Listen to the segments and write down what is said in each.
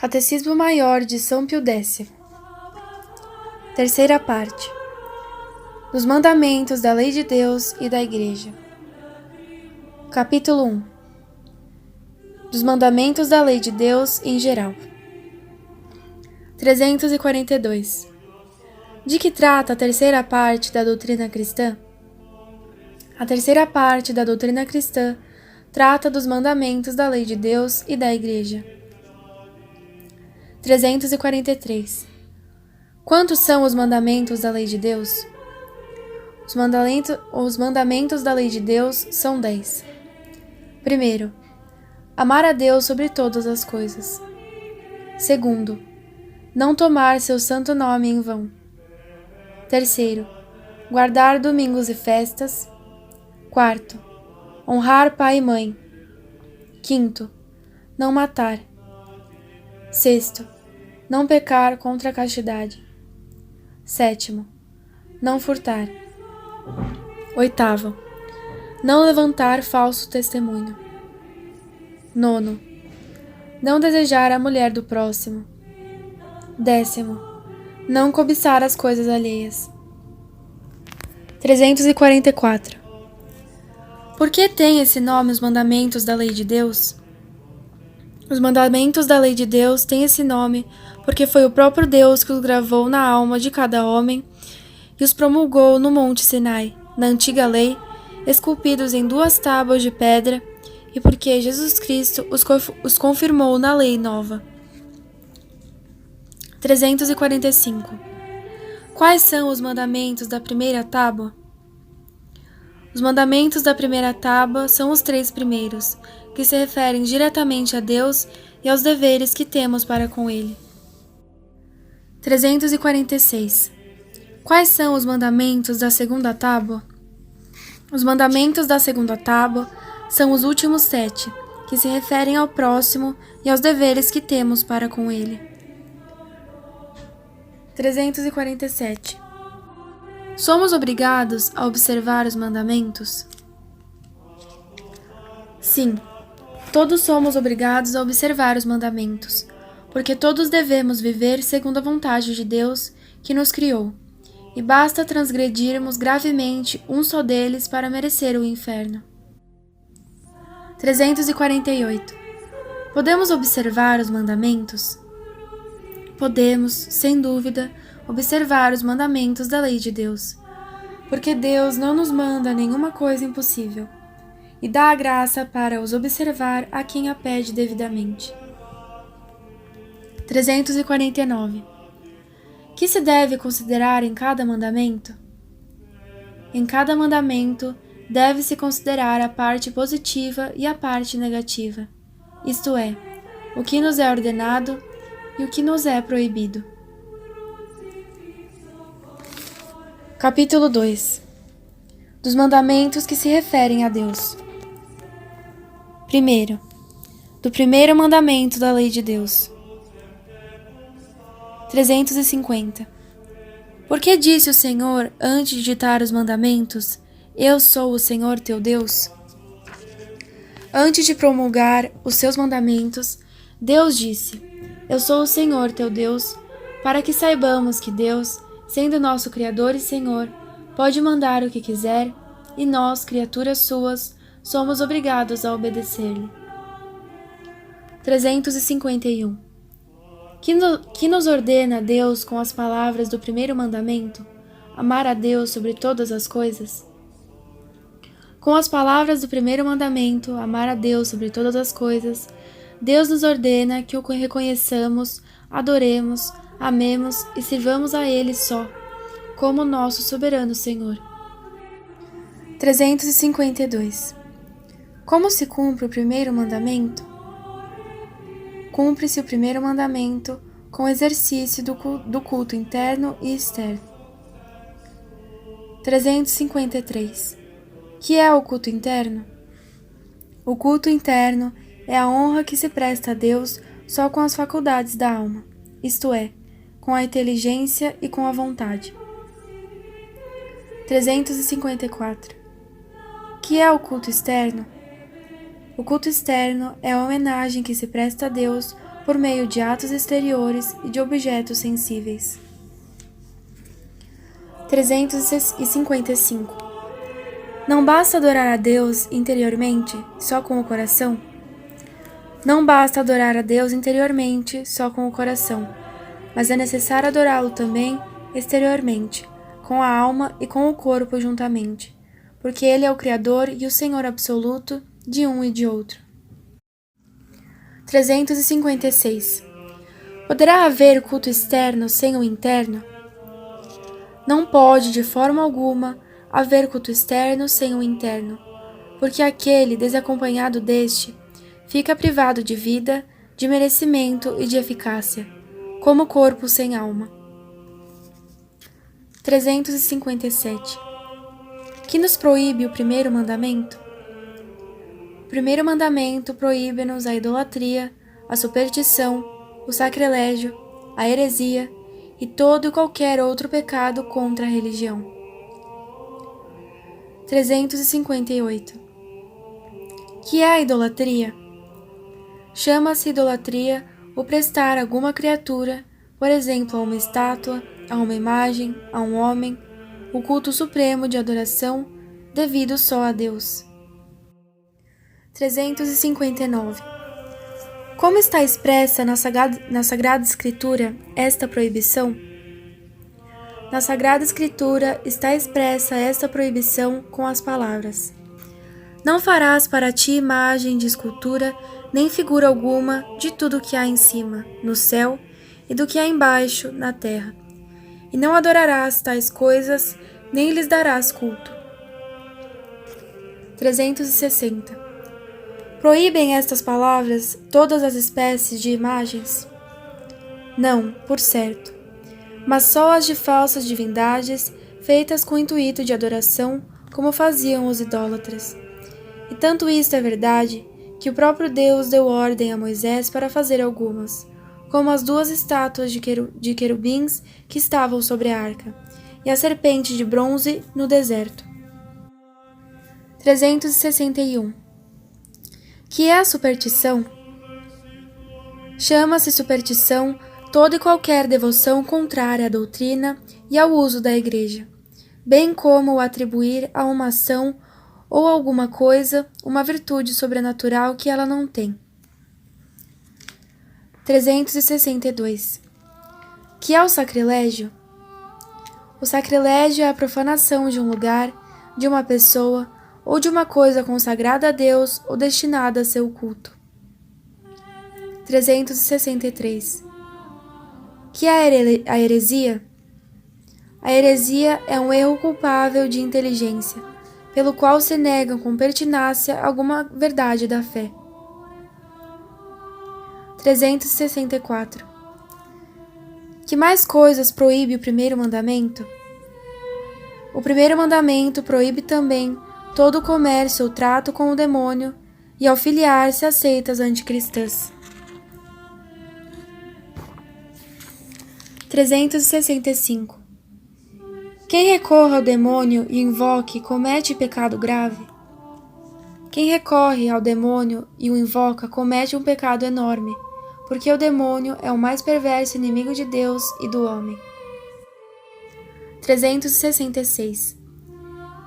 Catecismo Maior de São Pio X. Terceira parte. Dos mandamentos da lei de Deus e da Igreja. Capítulo 1. Dos mandamentos da lei de Deus em geral. 342. De que trata a terceira parte da doutrina cristã? A terceira parte da doutrina cristã trata dos mandamentos da lei de Deus e da Igreja. 343. Quantos são os mandamentos da lei de Deus? Os mandamentos da lei de Deus são 10. Primeiro, amar a Deus sobre todas as coisas. Segundo, não tomar seu santo nome em vão. Terceiro, guardar domingos e festas. Quarto, honrar pai e mãe. Quinto, não matar. Sexto, não pecar contra a castidade. Sétimo, não furtar. Oitavo, não levantar falso testemunho. Nono, não desejar a mulher do próximo. Décimo, não cobiçar as coisas alheias. 344. Por que tem esse nome os mandamentos da lei de Deus? Os mandamentos da lei de Deus têm esse nome porque foi o próprio Deus que os gravou na alma de cada homem e os promulgou no Monte Sinai, na antiga lei, esculpidos em 2 tábuas de pedra, e porque Jesus Cristo os confirmou na lei nova. 345. Quais são os mandamentos da primeira tábua? Os mandamentos da primeira tábua são os 3 primeiros, que se referem diretamente a Deus e aos deveres que temos para com Ele. 346. Quais são os mandamentos da segunda tábua? Os mandamentos da segunda tábua são os últimos 7, que se referem ao próximo e aos deveres que temos para com Ele. 347. Somos obrigados a observar os mandamentos? Sim, todos somos obrigados a observar os mandamentos, porque todos devemos viver segundo a vontade de Deus que nos criou, e basta transgredirmos gravemente um só deles para merecer o inferno. 348. Podemos observar os mandamentos? Podemos, sem dúvida, observar os mandamentos da lei de Deus, porque Deus não nos manda nenhuma coisa impossível, e dá a graça para os observar a quem a pede devidamente. 349. Que se deve considerar em cada mandamento? Em cada mandamento deve-se considerar a parte positiva e a parte negativa, isto é, o que nos é ordenado e o que nos é proibido. Capítulo 2. Dos mandamentos que se referem a Deus. Primeiro, do primeiro mandamento da lei de Deus. 350. Por que disse o Senhor antes de ditar os mandamentos: Eu sou o Senhor teu Deus? Antes de promulgar os seus mandamentos, Deus disse: Eu sou o Senhor teu Deus, para que saibamos que Deus, sendo nosso Criador e Senhor, pode mandar o que quiser, e nós, criaturas suas, somos obrigados a obedecer-lhe. 351. Que nos ordena Deus com as palavras do primeiro mandamento, amar a Deus sobre todas as coisas? Com as palavras do primeiro mandamento, amar a Deus sobre todas as coisas, Deus nos ordena que o reconheçamos, adoremos, amemos e sirvamos a Ele só, como nosso soberano Senhor. 352. Como se cumpre o primeiro mandamento? Cumpre-se o primeiro mandamento com o exercício do culto interno e externo. 353. Que é o culto interno? O culto interno é a honra que se presta a Deus só com as faculdades da alma, isto é, com a inteligência e com a vontade. 354. Que é o culto externo? O culto externo é a homenagem que se presta a Deus por meio de atos exteriores e de objetos sensíveis. 355. Não basta adorar a Deus interiormente, só com o coração? Não basta adorar a Deus interiormente, só com o coração, mas é necessário adorá-lo também exteriormente, com a alma e com o corpo juntamente, porque Ele é o Criador e o Senhor absoluto de um e de outro. 356. Poderá haver culto externo sem o interno? Não pode, de forma alguma, haver culto externo sem o interno, porque aquele, desacompanhado deste, fica privado de vida, de merecimento e de eficácia, como corpo sem alma. 357. Que nos proíbe o primeiro mandamento? O primeiro mandamento proíbe-nos a idolatria, a superstição, o sacrilégio, a heresia e todo e qualquer outro pecado contra a religião. 358. Que é a idolatria? Chama-se idolatria o prestar a alguma criatura, por exemplo, a uma estátua, a uma imagem, a um homem, o culto supremo de adoração devido só a Deus. 359. Como está expressa na Sagrada Escritura esta proibição? Na Sagrada Escritura está expressa esta proibição com as palavras: Não farás para ti imagem de escultura, nem figura alguma de tudo que há em cima, no céu, e do que há embaixo, na terra. E não adorarás tais coisas, nem lhes darás culto. 360. Proíbem estas palavras todas as espécies de imagens? Não, por certo, mas só as de falsas divindades, feitas com o intuito de adoração, como faziam os idólatras. E tanto isto é verdade, que o próprio Deus deu ordem a Moisés para fazer algumas, como as 2 estátuas de querubins que estavam sobre a arca, e a serpente de bronze no deserto. 361. Que é a superstição? Chama-se superstição toda e qualquer devoção contrária à doutrina e ao uso da Igreja, bem como o atribuir a uma ação ou alguma coisa uma virtude sobrenatural que ela não tem. 362. Que é o sacrilégio? O sacrilégio é a profanação de um lugar, de uma pessoa ou de uma coisa consagrada a Deus ou destinada a seu culto. 363. Que é a heresia? A heresia é um erro culpável de inteligência, pelo qual se negam com pertinácia alguma verdade da fé. 364. Que mais coisas proíbe o primeiro mandamento? O primeiro mandamento proíbe também todo o comércio ou trato com o demônio e ao filiar-se a seitas anticristãs. 365. Quem recorre ao demônio e invoque comete pecado grave? Quem recorre ao demônio e o invoca comete um pecado enorme, porque o demônio é o mais perverso inimigo de Deus e do homem. 366.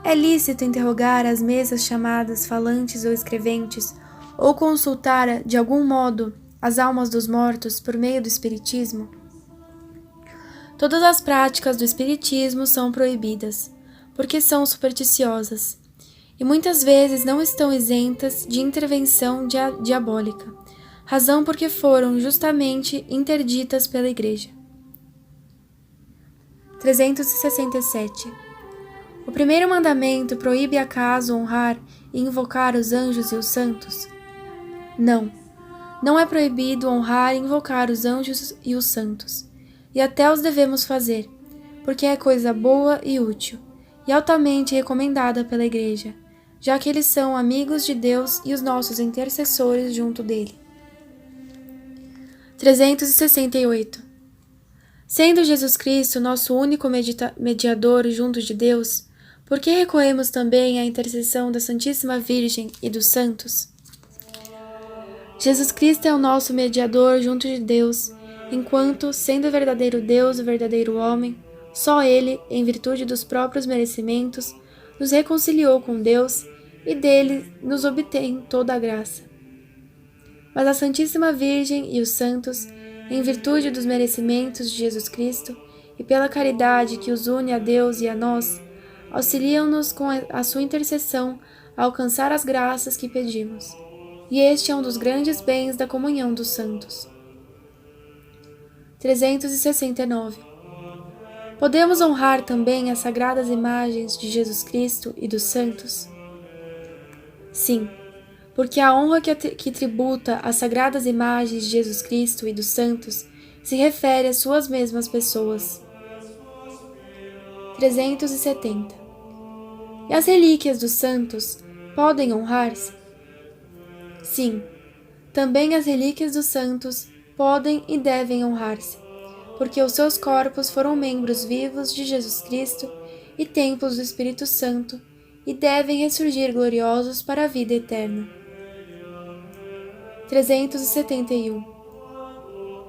É lícito interrogar as mesas chamadas falantes ou escreventes, ou consultar, de algum modo, as almas dos mortos por meio do espiritismo? Todas as práticas do espiritismo são proibidas, porque são supersticiosas, e muitas vezes não estão isentas de intervenção diabólica, razão porque foram justamente interditas pela Igreja. 367. O primeiro mandamento proíbe acaso honrar e invocar os anjos e os santos? Não, não é proibido honrar e invocar os anjos e os santos, e até os devemos fazer, porque é coisa boa e útil, e altamente recomendada pela Igreja, já que eles são amigos de Deus e os nossos intercessores junto dele. 368. Sendo Jesus Cristo nosso único mediador junto de Deus, por que recorremos também à intercessão da Santíssima Virgem e dos santos? Jesus Cristo é o nosso mediador junto de Deus, enquanto, sendo o verdadeiro Deus, o verdadeiro homem, só Ele, em virtude dos próprios merecimentos, nos reconciliou com Deus e dele nos obtém toda a graça. Mas a Santíssima Virgem e os santos, em virtude dos merecimentos de Jesus Cristo e pela caridade que os une a Deus e a nós, auxiliam-nos com a sua intercessão a alcançar as graças que pedimos. E este é um dos grandes bens da comunhão dos santos. 369. Podemos honrar também as sagradas imagens de Jesus Cristo e dos santos? Sim, porque a honra que tributa às sagradas imagens de Jesus Cristo e dos santos se refere às suas mesmas pessoas. 370. E as relíquias dos santos podem honrar-se? Sim, também as relíquias dos santos podem e devem honrar-se, porque os seus corpos foram membros vivos de Jesus Cristo e templos do Espírito Santo, e devem ressurgir gloriosos para a vida eterna. 371.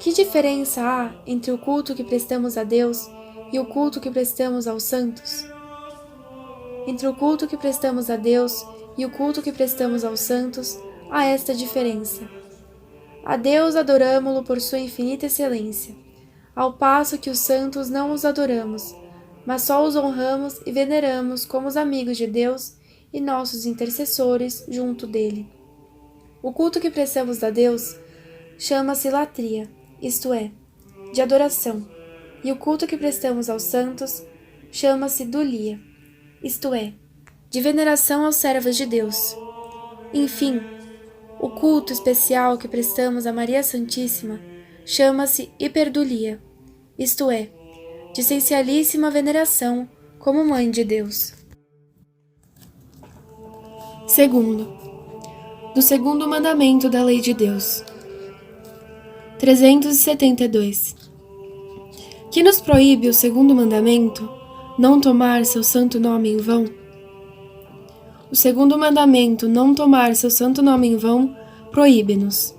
Que diferença há entre o culto que prestamos a Deus e o culto que prestamos aos santos? Entre o culto que prestamos a Deus e o culto que prestamos aos santos, há esta diferença. A Deus adoramo-lo por sua infinita excelência, ao passo que os santos não os adoramos, mas só os honramos e veneramos como os amigos de Deus e nossos intercessores junto dele. O culto que prestamos a Deus chama-se latria, isto é, de adoração, e o culto que prestamos aos santos chama-se dulia, isto é, de veneração aos servos de Deus. Enfim, o culto especial que prestamos a Maria Santíssima chama-se hiperdulia, isto é, de essencialíssima veneração como Mãe de Deus. Segundo, do segundo mandamento da lei de Deus. 372. Que nos proíbe o segundo mandamento, não tomar seu santo nome em vão? O segundo mandamento, não tomar seu santo nome em vão, proíbe-nos: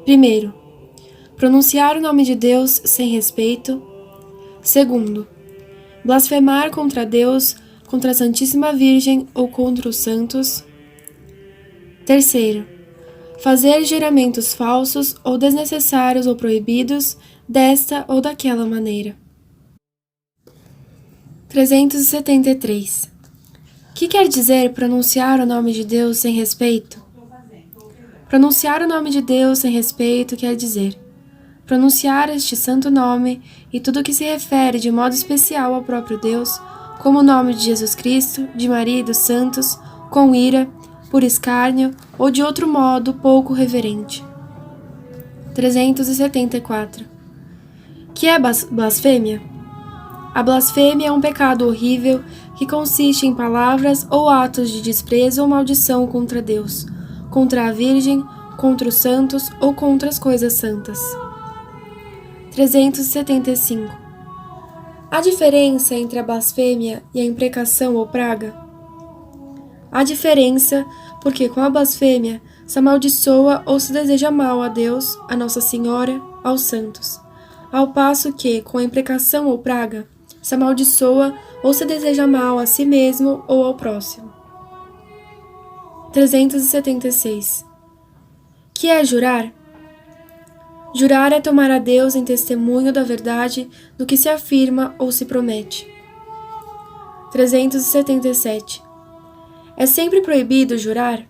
primeiro, pronunciar o nome de Deus sem respeito; segundo, blasfemar contra Deus, contra a Santíssima Virgem ou contra os santos; terceiro, fazer juramentos falsos ou desnecessários ou proibidos desta ou daquela maneira. 373. Que quer dizer pronunciar o nome de Deus sem respeito? Pronunciar o nome de Deus sem respeito quer dizer pronunciar este santo nome e tudo que se refere de modo especial ao próprio Deus, como o nome de Jesus Cristo, de Maria e dos santos, com ira, por escárnio ou de outro modo pouco reverente. 374. Que é blasfêmia? A blasfêmia é um pecado horrível que consiste em palavras ou atos de desprezo ou maldição contra Deus, contra a Virgem, contra os santos ou contra as coisas santas. 375. Há diferença entre a blasfêmia e a imprecação ou praga? Há diferença porque com a blasfêmia se amaldiçoa ou se deseja mal a Deus, a Nossa Senhora, aos santos, ao passo que, com a imprecação ou praga, se amaldiçoa ou se deseja mal a si mesmo ou ao próximo. 376. Que é jurar? Jurar é tomar a Deus em testemunho da verdade do que se afirma ou se promete. 377. É sempre proibido jurar?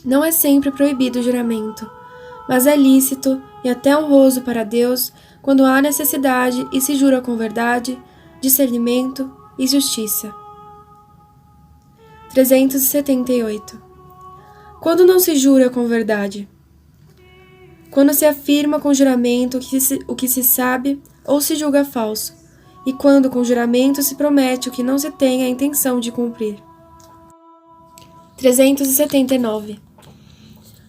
Não é sempre proibido o juramento, mas é lícito e até honroso para Deus quando há necessidade e se jura com verdade, discernimento e justiça. 378. Quando não se jura com verdade? Quando se afirma com juramento o que se sabe ou se julga falso, e quando com juramento se promete o que não se tem a intenção de cumprir. 379.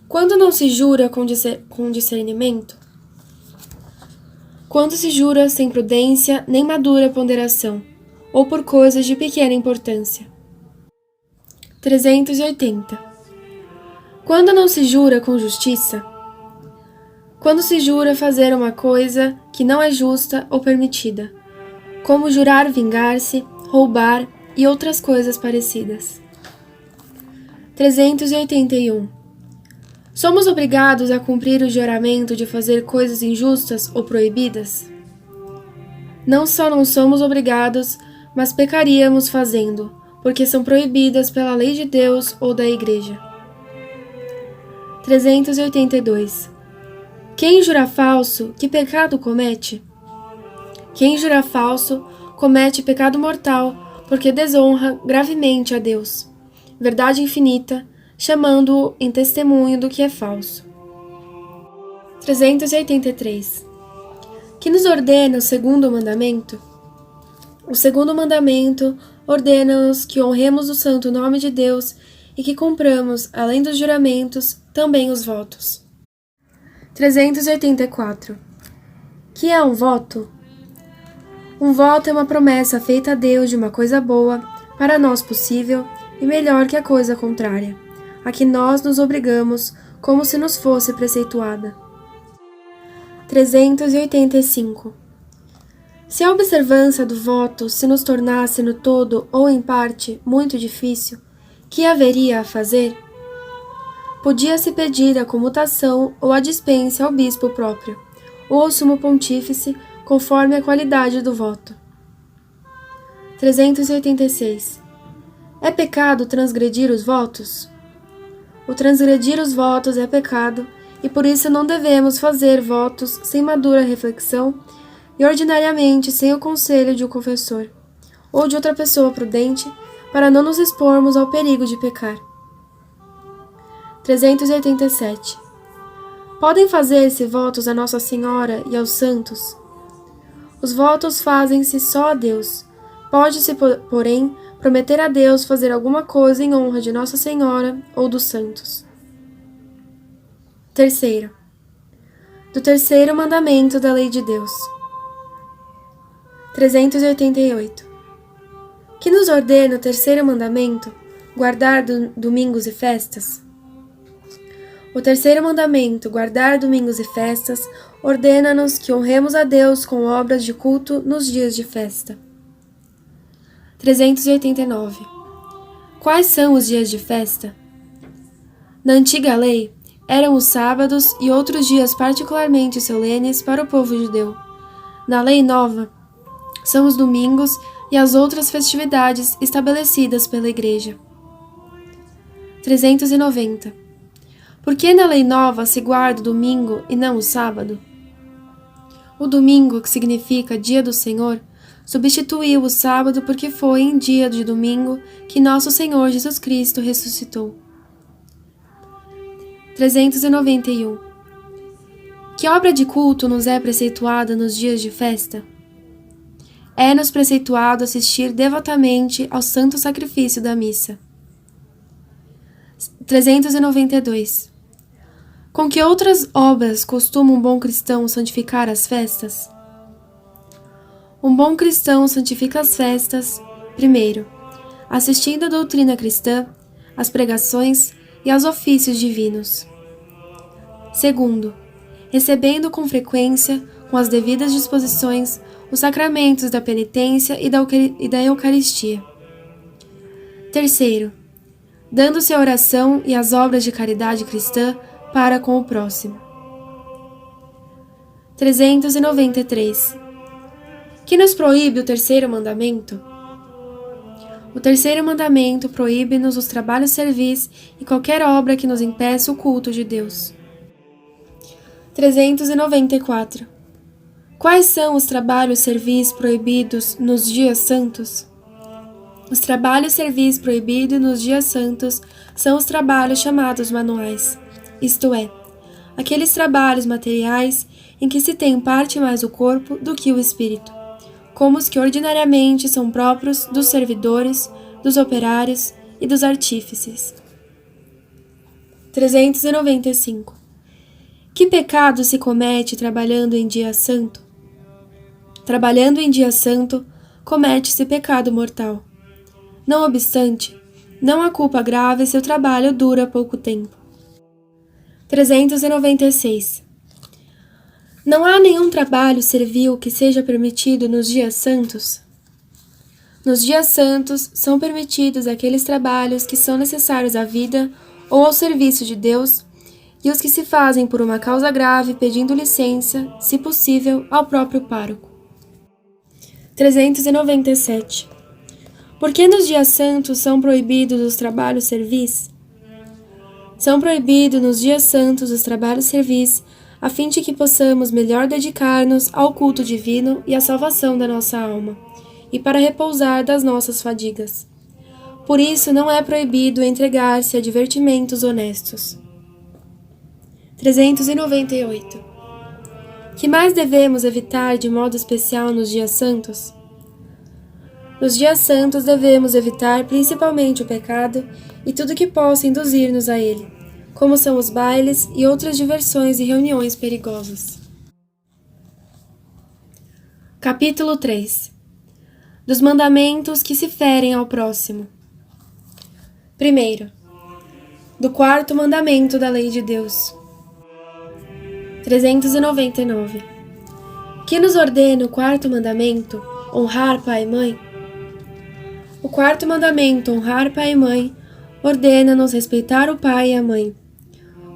Quando não se jura com discernimento? Quando se jura sem prudência nem madura ponderação, ou por coisas de pequena importância. 380. Quando não se jura com justiça? Quando se jura fazer uma coisa que não é justa ou permitida, como jurar vingar-se, roubar e outras coisas parecidas. 381. Somos obrigados a cumprir o juramento de fazer coisas injustas ou proibidas? Não só não somos obrigados, mas pecaríamos fazendo, porque são proibidas pela lei de Deus ou da Igreja. 382. Quem jura falso, que pecado comete? Quem jura falso, comete pecado mortal, porque desonra gravemente a Deus, verdade infinita, chamando-o em testemunho do que é falso. 383. Que nos ordena o segundo mandamento? O segundo mandamento ordena-nos que honremos o santo nome de Deus e que cumpramos, além dos juramentos, também os votos. 384. Que é um voto? Um voto é uma promessa feita a Deus de uma coisa boa, para nós possível e melhor que a coisa contrária, a que nós nos obrigamos como se nos fosse preceituada. 385. Se a observância do voto se nos tornasse no todo ou em parte muito difícil, que haveria a fazer? Podia-se pedir a comutação ou a dispensa ao bispo próprio, ou ao sumo pontífice, conforme a qualidade do voto. 386. É pecado transgredir os votos? O transgredir os votos é pecado, e por isso não devemos fazer votos sem madura reflexão e ordinariamente sem o conselho de um confessor, ou de outra pessoa prudente, para não nos expormos ao perigo de pecar. 387. Podem fazer-se votos a Nossa Senhora e aos santos? Os votos fazem-se só a Deus. Pode-se, porém, prometer a Deus fazer alguma coisa em honra de Nossa Senhora ou dos santos. 3º. Do terceiro mandamento da lei de Deus. 388. Que nos ordena o terceiro mandamento, guardar domingos e festas? O terceiro mandamento, guardar domingos e festas, ordena-nos que honremos a Deus com obras de culto nos dias de festa. 389. Quais são os dias de festa? Na antiga lei, eram os sábados e outros dias particularmente solenes para o povo judeu. Na lei nova, são os domingos e as outras festividades estabelecidas pela Igreja. 390. Por que na lei nova se guarda o domingo e não o sábado? O domingo, que significa dia do Senhor, substituiu o sábado porque foi em dia de domingo que nosso Senhor Jesus Cristo ressuscitou. 391. Que obra de culto nos é preceituada nos dias de festa? É-nos preceituado assistir devotamente ao santo sacrifício da missa. 392. Com que outras obras costuma um bom cristão santificar as festas? Um bom cristão santifica as festas, primeiro, assistindo à doutrina cristã, às pregações e aos ofícios divinos. Segundo, recebendo com frequência, com as devidas disposições, os sacramentos da penitência e da Eucaristia. Terceiro, dando-se à oração e às obras de caridade cristã para com o próximo. 393. Que nos proíbe o terceiro mandamento? O terceiro mandamento proíbe-nos os trabalhos servis e qualquer obra que nos impeça o culto de Deus. 394. Quais são os trabalhos servis proibidos nos dias santos? Os trabalhos servis proibidos nos dias santos são os trabalhos chamados manuais, isto é, aqueles trabalhos materiais em que se tem parte mais o corpo do que o espírito, como os que ordinariamente são próprios dos servidores, dos operários e dos artífices. 395. Que pecado se comete trabalhando em dia santo? Trabalhando em dia santo, comete-se pecado mortal. Não obstante, não há culpa grave se o trabalho dura pouco tempo. 396. Não há nenhum trabalho servil que seja permitido nos dias santos? Nos dias santos são permitidos aqueles trabalhos que são necessários à vida ou ao serviço de Deus e os que se fazem por uma causa grave pedindo licença, se possível, ao próprio pároco. 397. Por que nos dias santos são proibidos os trabalhos servis? São proibidos nos dias santos os trabalhos servis, a fim de que possamos melhor dedicar-nos ao culto divino e à salvação da nossa alma, e para repousar das nossas fadigas. Por isso não é proibido entregar-se a divertimentos honestos. 398. Que mais devemos evitar de modo especial nos dias santos? Nos dias santos devemos evitar principalmente o pecado e tudo que possa induzir-nos a ele, como são os bailes e outras diversões e reuniões perigosas. Capítulo 3. Dos mandamentos que se ferem ao próximo. Primeiro, do quarto mandamento da lei de Deus. 399. Que nos ordena o quarto mandamento, honrar pai e mãe? O quarto mandamento, honrar pai e mãe, ordena-nos respeitar o pai e a mãe,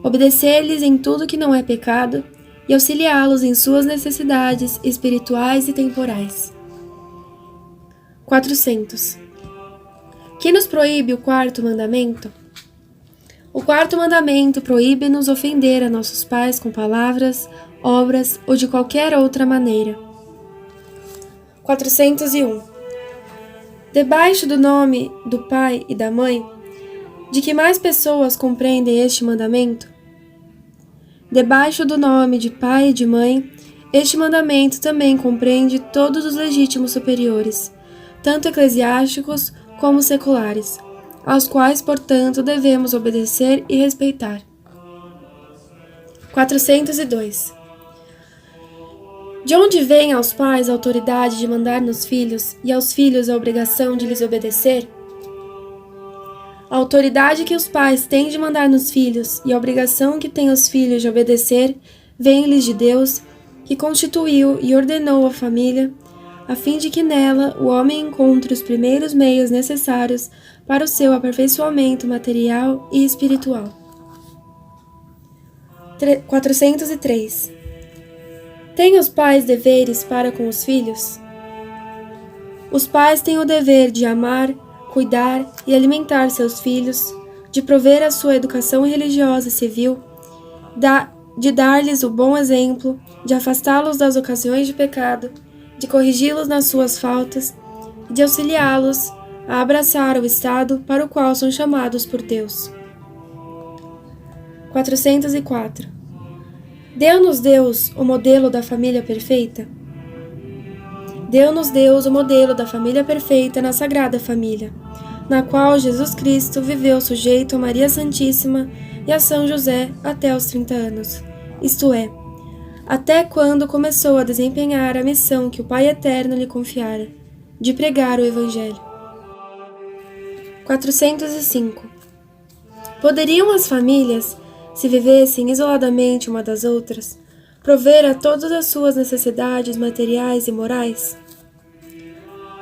obedecer-lhes em tudo que não é pecado e auxiliá-los em suas necessidades espirituais e temporais. 400. Que nos proíbe o quarto mandamento? O quarto mandamento proíbe-nos ofender a nossos pais com palavras, obras ou de qualquer outra maneira. 401. Debaixo do nome do pai e da mãe, de que mais pessoas compreendem este mandamento? Debaixo do nome de pai e de mãe, este mandamento também compreende todos os legítimos superiores, tanto eclesiásticos como seculares, aos quais, portanto, devemos obedecer e respeitar. 402. De onde vem aos pais a autoridade de mandar nos filhos e aos filhos a obrigação de lhes obedecer? A autoridade que os pais têm de mandar nos filhos e a obrigação que têm os filhos de obedecer vem-lhes de Deus, que constituiu e ordenou a família, a fim de que nela o homem encontre os primeiros meios necessários para o seu aperfeiçoamento material e espiritual. 403. Têm os pais deveres para com os filhos? Os pais têm o dever de amar, cuidar e alimentar seus filhos, de prover a sua educação religiosa e civil, de dar-lhes o bom exemplo, de afastá-los das ocasiões de pecado, de corrigi-los nas suas faltas e de auxiliá-los a abraçar o estado para o qual são chamados por Deus. 404. Deu-nos Deus o modelo da família perfeita? Deu-nos Deus o modelo da família perfeita na Sagrada Família, na qual Jesus Cristo viveu sujeito a Maria Santíssima e a São José até os 30 anos, isto é, até quando começou a desempenhar a missão que o Pai Eterno lhe confiara, de pregar o Evangelho. 405. Poderiam as famílias, se vivessem isoladamente uma das outras, prover a todas as suas necessidades materiais e morais?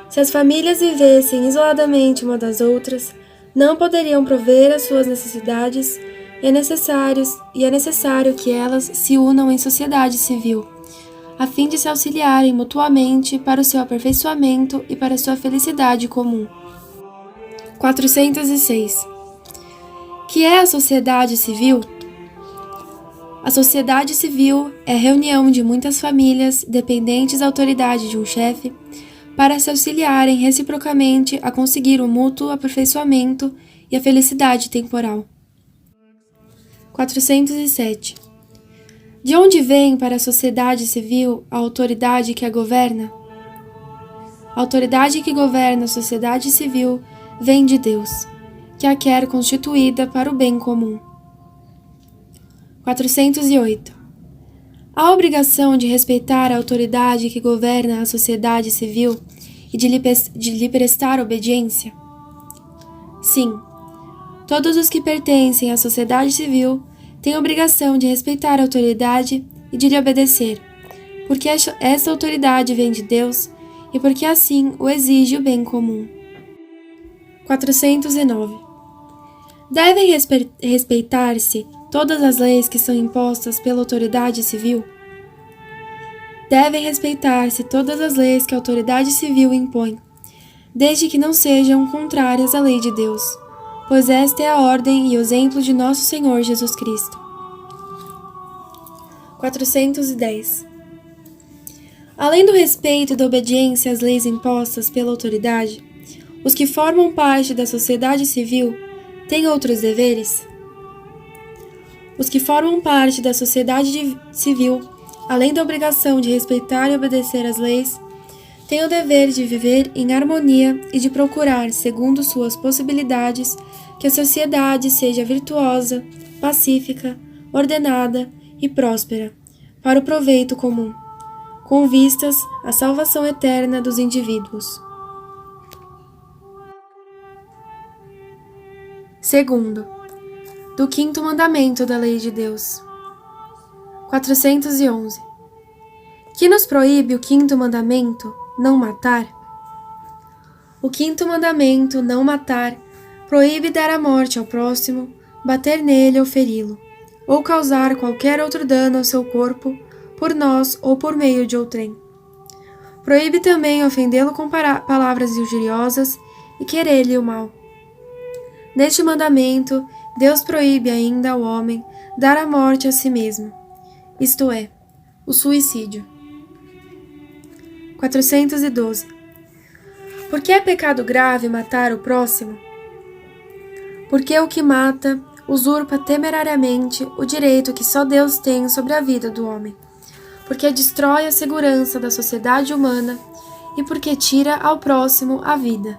Se as famílias vivessem isoladamente uma das outras, não poderiam prover as suas necessidades e é necessário que elas se unam em sociedade civil, a fim de se auxiliarem mutuamente para o seu aperfeiçoamento e para a sua felicidade comum. 406. Que é a sociedade civil? A sociedade civil é a reunião de muitas famílias dependentes da autoridade de um chefe para se auxiliarem reciprocamente a conseguir o mútuo aperfeiçoamento e a felicidade temporal. 407. De onde vem para a sociedade civil a autoridade que a governa? A autoridade que governa a sociedade civil vem de Deus, que a quer constituída para o bem comum. 408. A obrigação de respeitar a autoridade que governa a sociedade civil e de lhe prestar obediência? Sim, todos os que pertencem à sociedade civil têm obrigação de respeitar a autoridade e de lhe obedecer, porque essa autoridade vem de Deus e porque assim o exige o bem comum. 409. Devem respeitar-se todas as leis que são impostas pela autoridade civil? Devem respeitar-se todas as leis que a autoridade civil impõe, desde que não sejam contrárias à lei de Deus, pois esta é a ordem e o exemplo de nosso Senhor Jesus Cristo. 410. Além do respeito e da obediência às leis impostas pela autoridade, os que formam parte da sociedade civil têm outros deveres? Os que formam parte da sociedade civil, além da obrigação de respeitar e obedecer às leis, têm o dever de viver em harmonia e de procurar, segundo suas possibilidades, que a sociedade seja virtuosa, pacífica, ordenada e próspera, para o proveito comum, com vistas à salvação eterna dos indivíduos. Segundo, do quinto mandamento da lei de Deus. 411. Que nos proíbe o quinto mandamento, não matar? O quinto mandamento, não matar, proíbe dar a morte ao próximo, bater nele ou feri-lo, ou causar qualquer outro dano ao seu corpo, por nós ou por meio de outrem. Proíbe também ofendê-lo com palavras injuriosas e querer-lhe o mal. Neste mandamento, Deus proíbe ainda ao homem dar a morte a si mesmo, isto é, o suicídio. 412. Por que é pecado grave matar o próximo? Porque o que mata usurpa temerariamente o direito que só Deus tem sobre a vida do homem, porque destrói a segurança da sociedade humana e porque tira ao próximo a vida,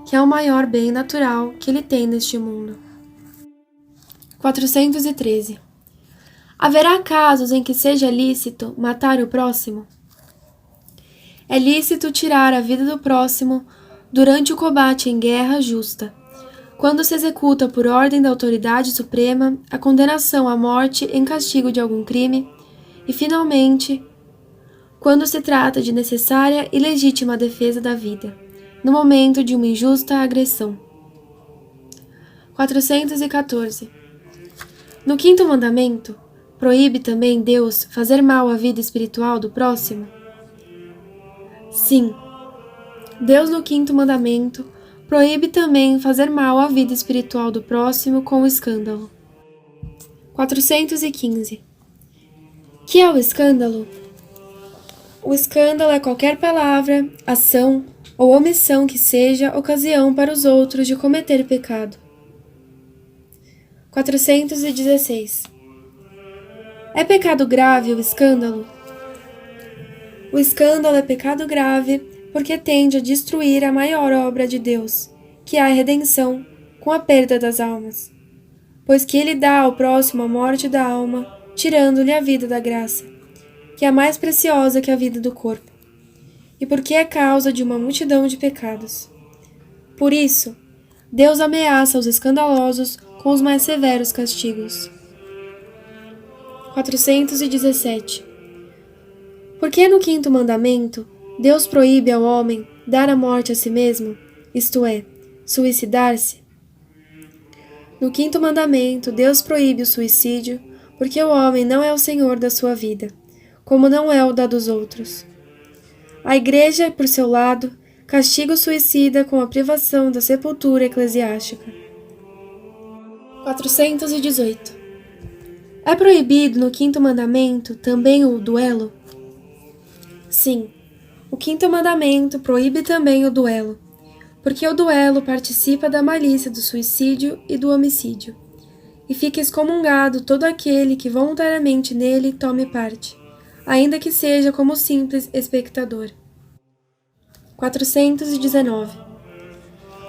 que é o maior bem natural que ele tem neste mundo. 413. Haverá casos em que seja lícito matar o próximo? É lícito tirar a vida do próximo durante o combate em guerra justa, quando se executa por ordem da autoridade suprema a condenação à morte em castigo de algum crime, e, finalmente, quando se trata de necessária e legítima defesa da vida, no momento de uma injusta agressão. 414. No quinto mandamento, proíbe também Deus fazer mal à vida espiritual do próximo? Sim, Deus no quinto mandamento proíbe também fazer mal à vida espiritual do próximo com o escândalo. 415. Que é o escândalo? O escândalo é qualquer palavra, ação ou omissão que seja ocasião para os outros de cometer pecado. 416. É pecado grave o escândalo? O escândalo é pecado grave porque tende a destruir a maior obra de Deus, que é a redenção, com a perda das almas, pois que ele dá ao próximo a morte da alma, tirando-lhe a vida da graça, que é mais preciosa que a vida do corpo, e porque é causa de uma multidão de pecados. Por isso, Deus ameaça os escandalosos com os mais severos castigos. 417. Porque no quinto mandamento, Deus proíbe ao homem dar a morte a si mesmo, isto é, suicidar-se? No quinto mandamento, Deus proíbe o suicídio, porque o homem não é o senhor da sua vida, como não é o da dos outros. A Igreja, por seu lado, castiga o suicida com a privação da sepultura eclesiástica. 418. É proibido no quinto mandamento também o duelo? Sim, o quinto mandamento proíbe também o duelo, porque o duelo participa da malícia do suicídio e do homicídio, e fica excomungado todo aquele que voluntariamente nele tome parte, ainda que seja como simples espectador. 419.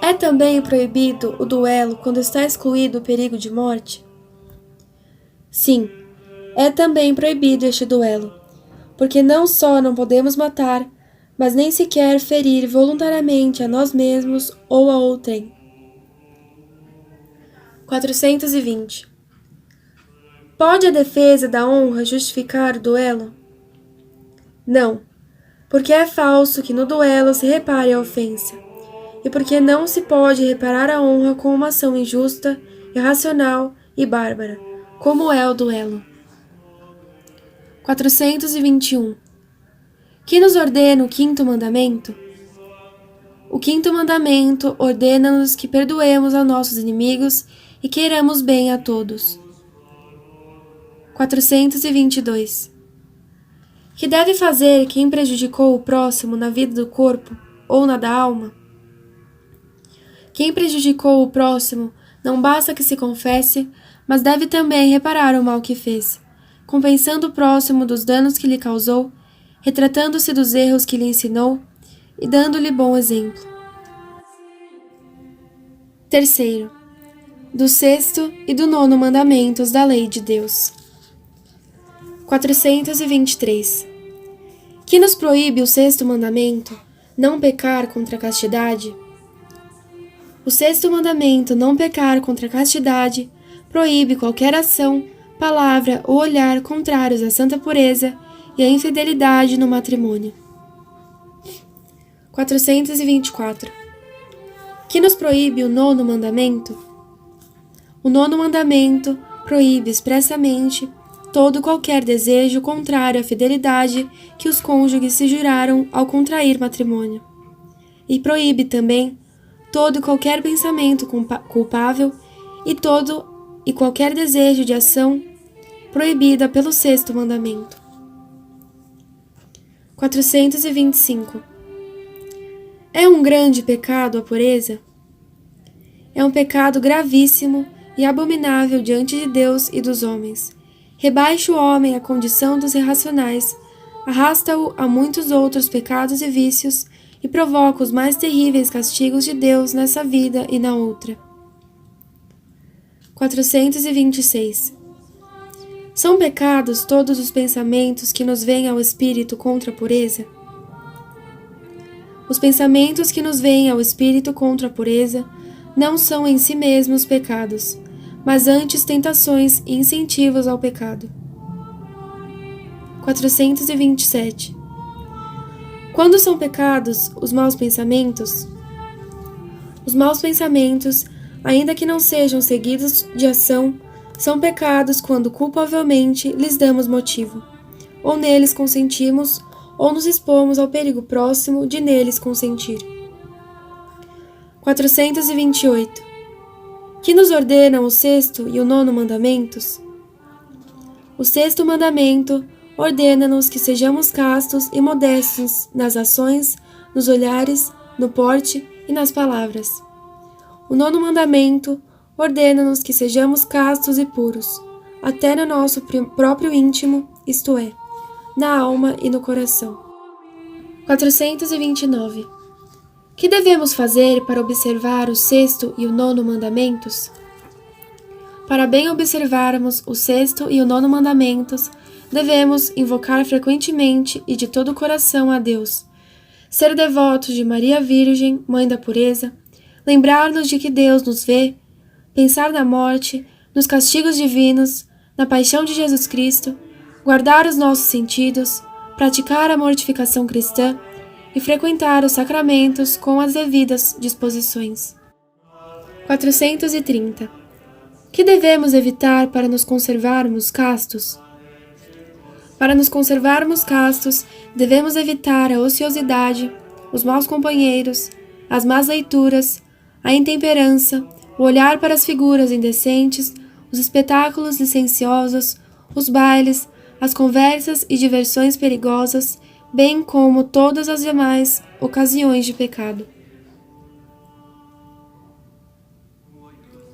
É também proibido o duelo quando está excluído o perigo de morte? Sim, é também proibido este duelo, porque não só não podemos matar, mas nem sequer ferir voluntariamente a nós mesmos ou a outrem. 420. Pode a defesa da honra justificar o duelo? Não, porque é falso que no duelo se repare a ofensa, e porque não se pode reparar a honra com uma ação injusta, irracional e bárbara, como é o duelo. 421. Que nos ordena o quinto mandamento? O quinto mandamento ordena-nos que perdoemos a nossos inimigos e queiramos bem a todos. 422. Que deve fazer quem prejudicou o próximo na vida do corpo ou na da alma? Quem prejudicou o próximo não basta que se confesse, mas deve também reparar o mal que fez, compensando o próximo dos danos que lhe causou, retratando-se dos erros que lhe ensinou e dando-lhe bom exemplo. Terceiro, do sexto e do nono mandamentos da lei de Deus. 423. Que nos proíbe o sexto mandamento, não pecar contra a castidade? O sexto mandamento, não pecar contra a castidade, proíbe qualquer ação, palavra ou olhar contrários à santa pureza e à infidelidade no matrimônio. 424. Que nos proíbe o nono mandamento? O nono mandamento proíbe expressamente todo qualquer desejo contrário à fidelidade que os cônjuges se juraram ao contrair matrimônio. E proíbe também todo qualquer pensamento culpável e qualquer desejo de ação proibida pelo sexto mandamento. 425. É um grande pecado a pureza? É um pecado gravíssimo e abominável diante de Deus e dos homens. Rebaixa o homem à condição dos irracionais, arrasta-o a muitos outros pecados e vícios e provoca os mais terríveis castigos de Deus nessa vida e na outra. 426. São pecados todos os pensamentos que nos vêm ao espírito contra a pureza? Os pensamentos que nos vêm ao espírito contra a pureza não são em si mesmos pecados, mas antes tentações e incentivos ao pecado. 427. Quando são pecados os maus pensamentos? Os maus pensamentos, ainda que não sejam seguidos de ação, são pecados quando culpavelmente lhes damos motivo, ou neles consentimos, ou nos expomos ao perigo próximo de neles consentir. 428. Que nos ordenam o sexto e o nono mandamentos? O sexto mandamento ordena-nos que sejamos castos e modestos nas ações, nos olhares, no porte e nas palavras. O nono mandamento ordena-nos que sejamos castos e puros, até no nosso próprio íntimo, isto é, na alma e no coração. 429. Que devemos fazer para observar o sexto e o nono mandamentos? Para bem observarmos o sexto e o nono mandamentos, devemos invocar frequentemente e de todo o coração a Deus, ser devotos de Maria Virgem, Mãe da Pureza, lembrar-nos de que Deus nos vê, pensar na morte, nos castigos divinos, na paixão de Jesus Cristo, guardar os nossos sentidos, praticar a mortificação cristã e frequentar os sacramentos com as devidas disposições. 430. Que devemos evitar para nos conservarmos castos? Para nos conservarmos castos, devemos evitar a ociosidade, os maus companheiros, as más leituras, a intemperança, o olhar para as figuras indecentes, os espetáculos licenciosos, os bailes, as conversas e diversões perigosas, bem como todas as demais ocasiões de pecado.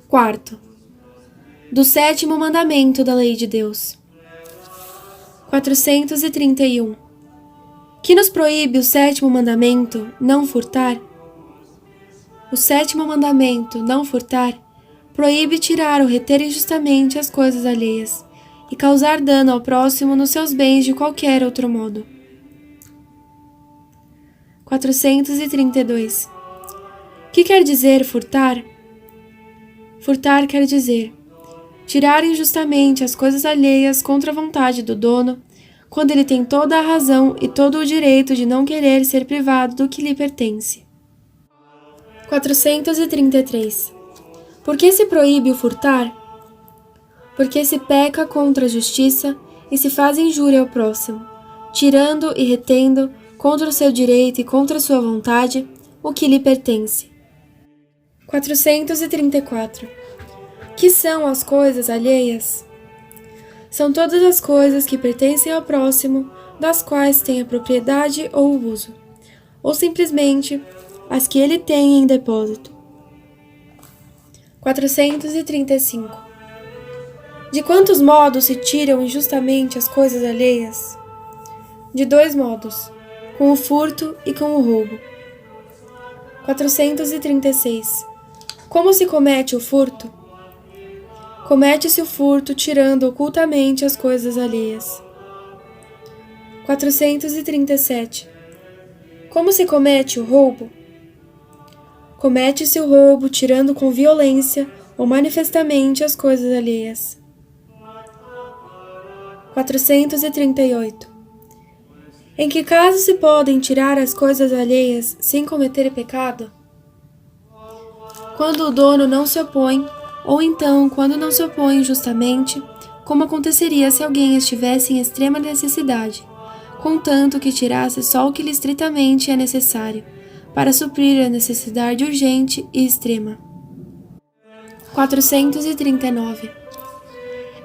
4. Do sétimo mandamento da lei de Deus. 431. Que nos proíbe o sétimo mandamento, não furtar? O sétimo mandamento, não furtar, proíbe tirar ou reter injustamente as coisas alheias e causar dano ao próximo nos seus bens de qualquer outro modo. 432. Que quer dizer furtar? Furtar quer dizer tirar injustamente as coisas alheias contra a vontade do dono, quando ele tem toda a razão e todo o direito de não querer ser privado do que lhe pertence. 433. Por que se proíbe o furtar? Porque se peca contra a justiça e se faz injúria ao próximo, tirando e retendo, contra o seu direito e contra a sua vontade, o que lhe pertence. 434. Que são as coisas alheias? São todas as coisas que pertencem ao próximo, das quais tem a propriedade ou o uso, ou simplesmente as que ele tem em depósito. 435. De quantos modos se tiram injustamente as coisas alheias? De 2 modos, com o furto e com o roubo. 436. Como se comete o furto? Comete-se o furto tirando ocultamente as coisas alheias. 437. Como se comete o roubo? Comete-se o roubo tirando com violência ou manifestamente as coisas alheias. 438. Em que caso se podem tirar as coisas alheias sem cometer pecado? Quando o dono não se opõe, ou então quando não se opõe injustamente, como aconteceria se alguém estivesse em extrema necessidade, contanto que tirasse só o que lhe estritamente é necessário, para suprir a necessidade urgente e extrema. 439.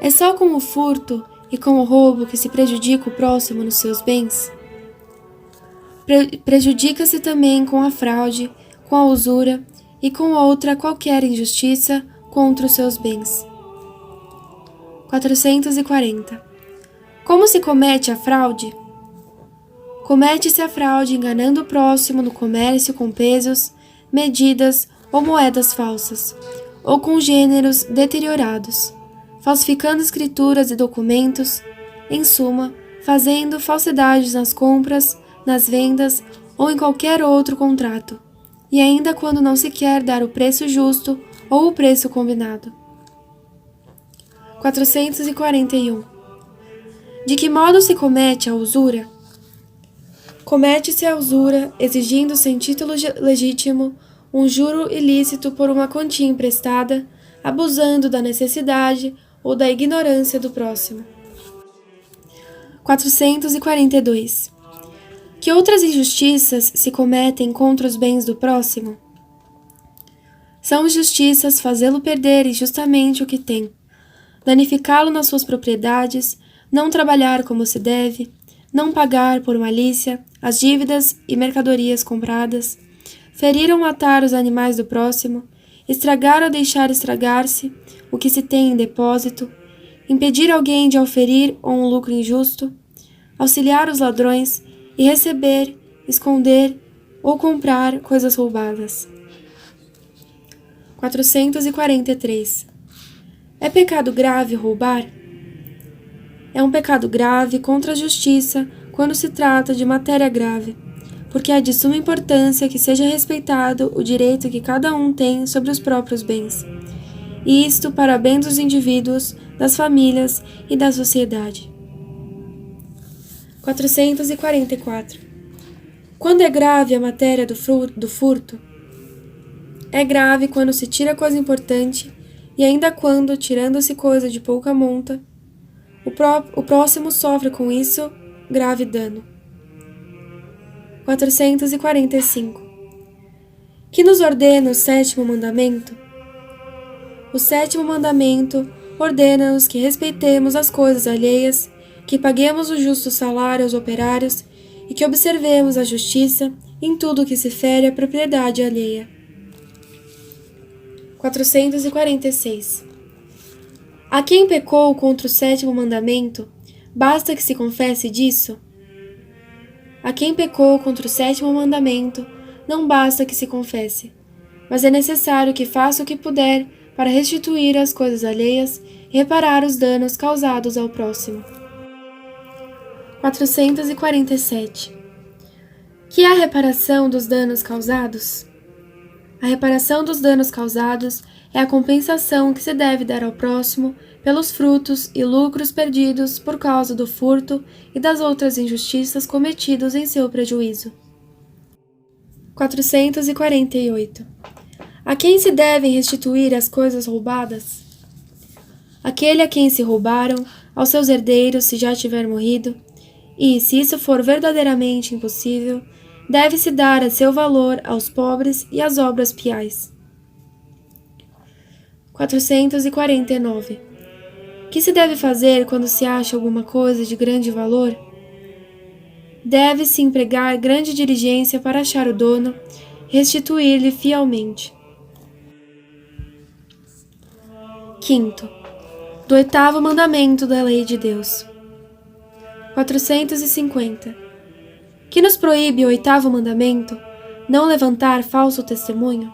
É só com o furto e com o roubo que se prejudica o próximo nos seus bens? Prejudica-se também com a fraude, com a usura e com outra qualquer injustiça contra os seus bens. 440. Como se comete a fraude? Comete-se a fraude enganando o próximo no comércio com pesos, medidas ou moedas falsas, ou com gêneros deteriorados, falsificando escrituras e documentos, em suma, fazendo falsidades nas compras, nas vendas ou em qualquer outro contrato, e ainda quando não se quer dar o preço justo ou o preço combinado. 441. De que modo se comete a usura? Comete-se a usura exigindo sem título legítimo um juro ilícito por uma quantia emprestada, abusando da necessidade ou da ignorância do próximo. 442. Que outras injustiças se cometem contra os bens do próximo? São injustiças fazê-lo perder injustamente o que tem, danificá-lo nas suas propriedades, não trabalhar como se deve, não pagar por malícia as dívidas e mercadorias compradas, ferir ou matar os animais do próximo, estragar ou deixar estragar-se o que se tem em depósito, impedir alguém de auferir ou um lucro injusto, auxiliar os ladrões e receber, esconder ou comprar coisas roubadas. 443. É pecado grave roubar? É um pecado grave contra a justiça quando se trata de matéria grave, porque é de suma importância que seja respeitado o direito que cada um tem sobre os próprios bens, e isto para bem dos indivíduos, das famílias e da sociedade. 444. Quando é grave a matéria do furto? É grave quando se tira coisa importante e ainda quando, tirando-se coisa de pouca monta, o próximo sofre com isso grave dano. 445. Que nos ordena o 7º mandamento? O 7º mandamento ordena-nos que respeitemos as coisas alheias, que paguemos o justo salário aos operários e que observemos a justiça em tudo que se fere à propriedade alheia. 446. A quem pecou contra o 7º mandamento, basta que se confesse disso? A quem pecou contra o 7º mandamento, não basta que se confesse, mas é necessário que faça o que puder para restituir as coisas alheias e reparar os danos causados ao próximo. 447. Que é a reparação dos danos causados? A reparação dos danos causados é a compensação que se deve dar ao próximo pelos frutos e lucros perdidos por causa do furto e das outras injustiças cometidos em seu prejuízo. 448. A quem se devem restituir as coisas roubadas? Aquele a quem se roubaram, aos seus herdeiros se já tiver morrido, e, se isso for verdadeiramente impossível, deve-se dar a seu valor aos pobres e às obras piais. 449. Que se deve fazer quando se acha alguma coisa de grande valor? Deve-se empregar grande diligência para achar o dono e restituir-lhe fielmente. 5º. Do 8º mandamento da lei de Deus. 450. Que nos proíbe o 8º mandamento, não levantar falso testemunho?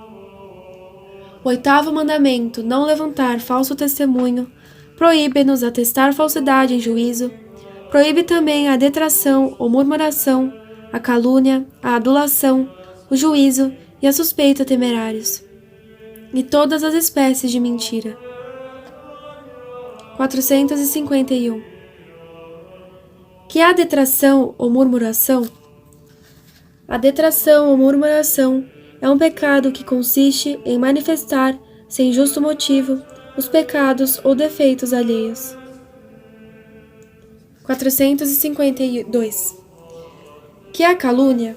O 8º mandamento, não levantar falso testemunho, proíbe-nos atestar falsidade em juízo, proíbe também a detração ou murmuração, a calúnia, a adulação, o juízo e a suspeita temerários, e todas as espécies de mentira. 451. Que há detração ou murmuração? A detração ou murmuração é um pecado que consiste em manifestar, sem justo motivo, os pecados ou defeitos alheios. 452. Que é a calúnia?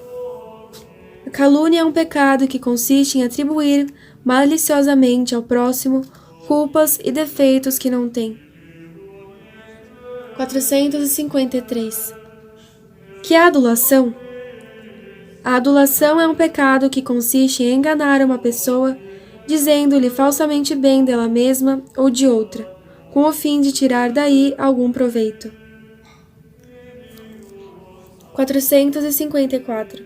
A calúnia é um pecado que consiste em atribuir maliciosamente ao próximo culpas e defeitos que não tem. 453. Que é a adulação? A adulação é um pecado que consiste em enganar uma pessoa, dizendo-lhe falsamente bem dela mesma ou de outra, com o fim de tirar daí algum proveito. 454.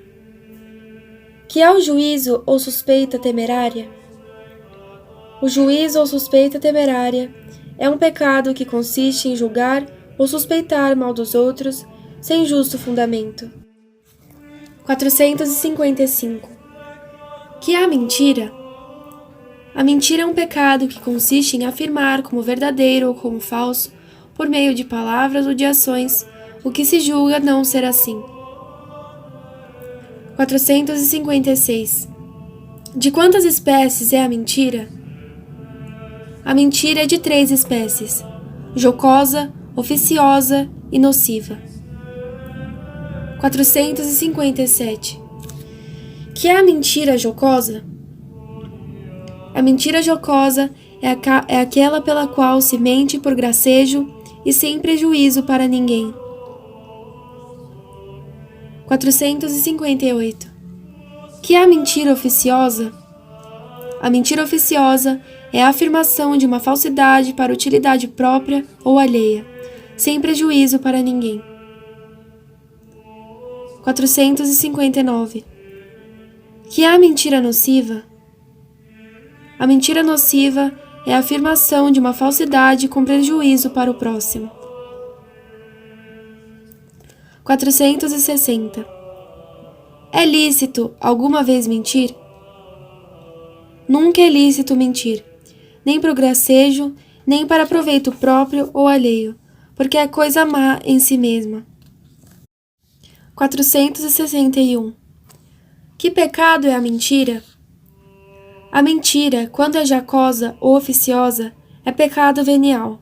Que é o juízo ou suspeita temerária? O juízo ou suspeita temerária é um pecado que consiste em julgar ou suspeitar mal dos outros sem justo fundamento. 455. Que é a mentira? A mentira é um pecado que consiste em afirmar como verdadeiro ou como falso, por meio de palavras ou de ações, o que se julga não ser assim. 456. De quantas espécies é a mentira? A mentira é de 3 espécies: jocosa, oficiosa e nociva. 457. Que é a mentira jocosa? A mentira jocosa é aquela pela qual se mente por gracejo e sem prejuízo para ninguém. 458. Que é a mentira oficiosa? A mentira oficiosa é a afirmação de uma falsidade para utilidade própria ou alheia, sem prejuízo para ninguém. 459. Que é a mentira nociva? A mentira nociva é a afirmação de uma falsidade com prejuízo para o próximo. 460. É lícito alguma vez mentir? Nunca é lícito mentir, nem para o gracejo, nem para proveito próprio ou alheio, porque é coisa má em si mesma. 461. Que pecado é a mentira? A mentira, quando é jacosa ou oficiosa, é pecado venial,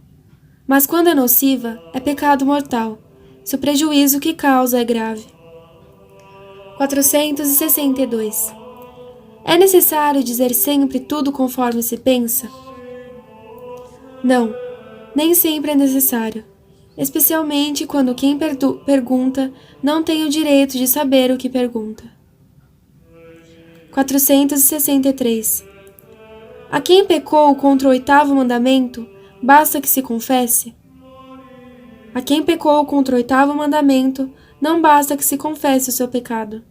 mas quando é nociva, é pecado mortal, se o prejuízo que causa é grave. 462. É necessário dizer sempre tudo conforme se pensa? Não, nem sempre é necessário, especialmente quando quem pergunta não tem o direito de saber o que pergunta. 463. A quem pecou contra o 8º mandamento, basta que se confesse? A quem pecou contra o 8º mandamento, não basta que se confesse o seu pecado,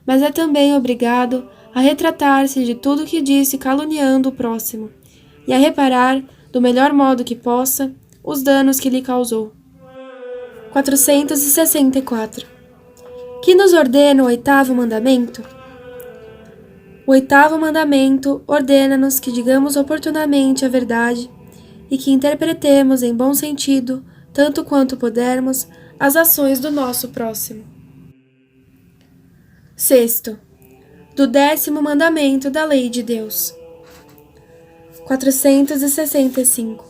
mas é também obrigado a retratar-se de tudo que disse caluniando o próximo, e a reparar, do melhor modo que possa, os danos que lhe causou. 464. Que nos ordena o 8º mandamento? O 8º mandamento ordena-nos que digamos oportunamente a verdade e que interpretemos em bom sentido, tanto quanto pudermos, as ações do nosso próximo. 6º, do 10º mandamento da lei de Deus. 465.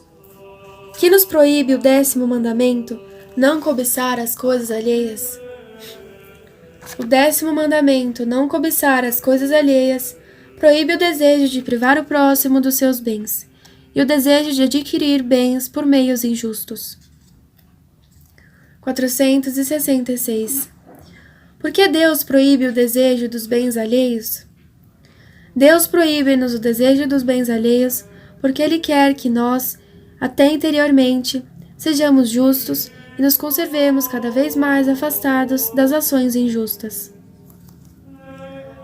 Que nos proíbe o 10º mandamento, não cobiçar as coisas alheias? O 10º mandamento, não cobiçar as coisas alheias, proíbe o desejo de privar o próximo dos seus bens e o desejo de adquirir bens por meios injustos. 466. Por que Deus proíbe o desejo dos bens alheios? Deus proíbe-nos o desejo dos bens alheios porque Ele quer que nós, até interiormente, sejamos justos e nos conservemos cada vez mais afastados das ações injustas.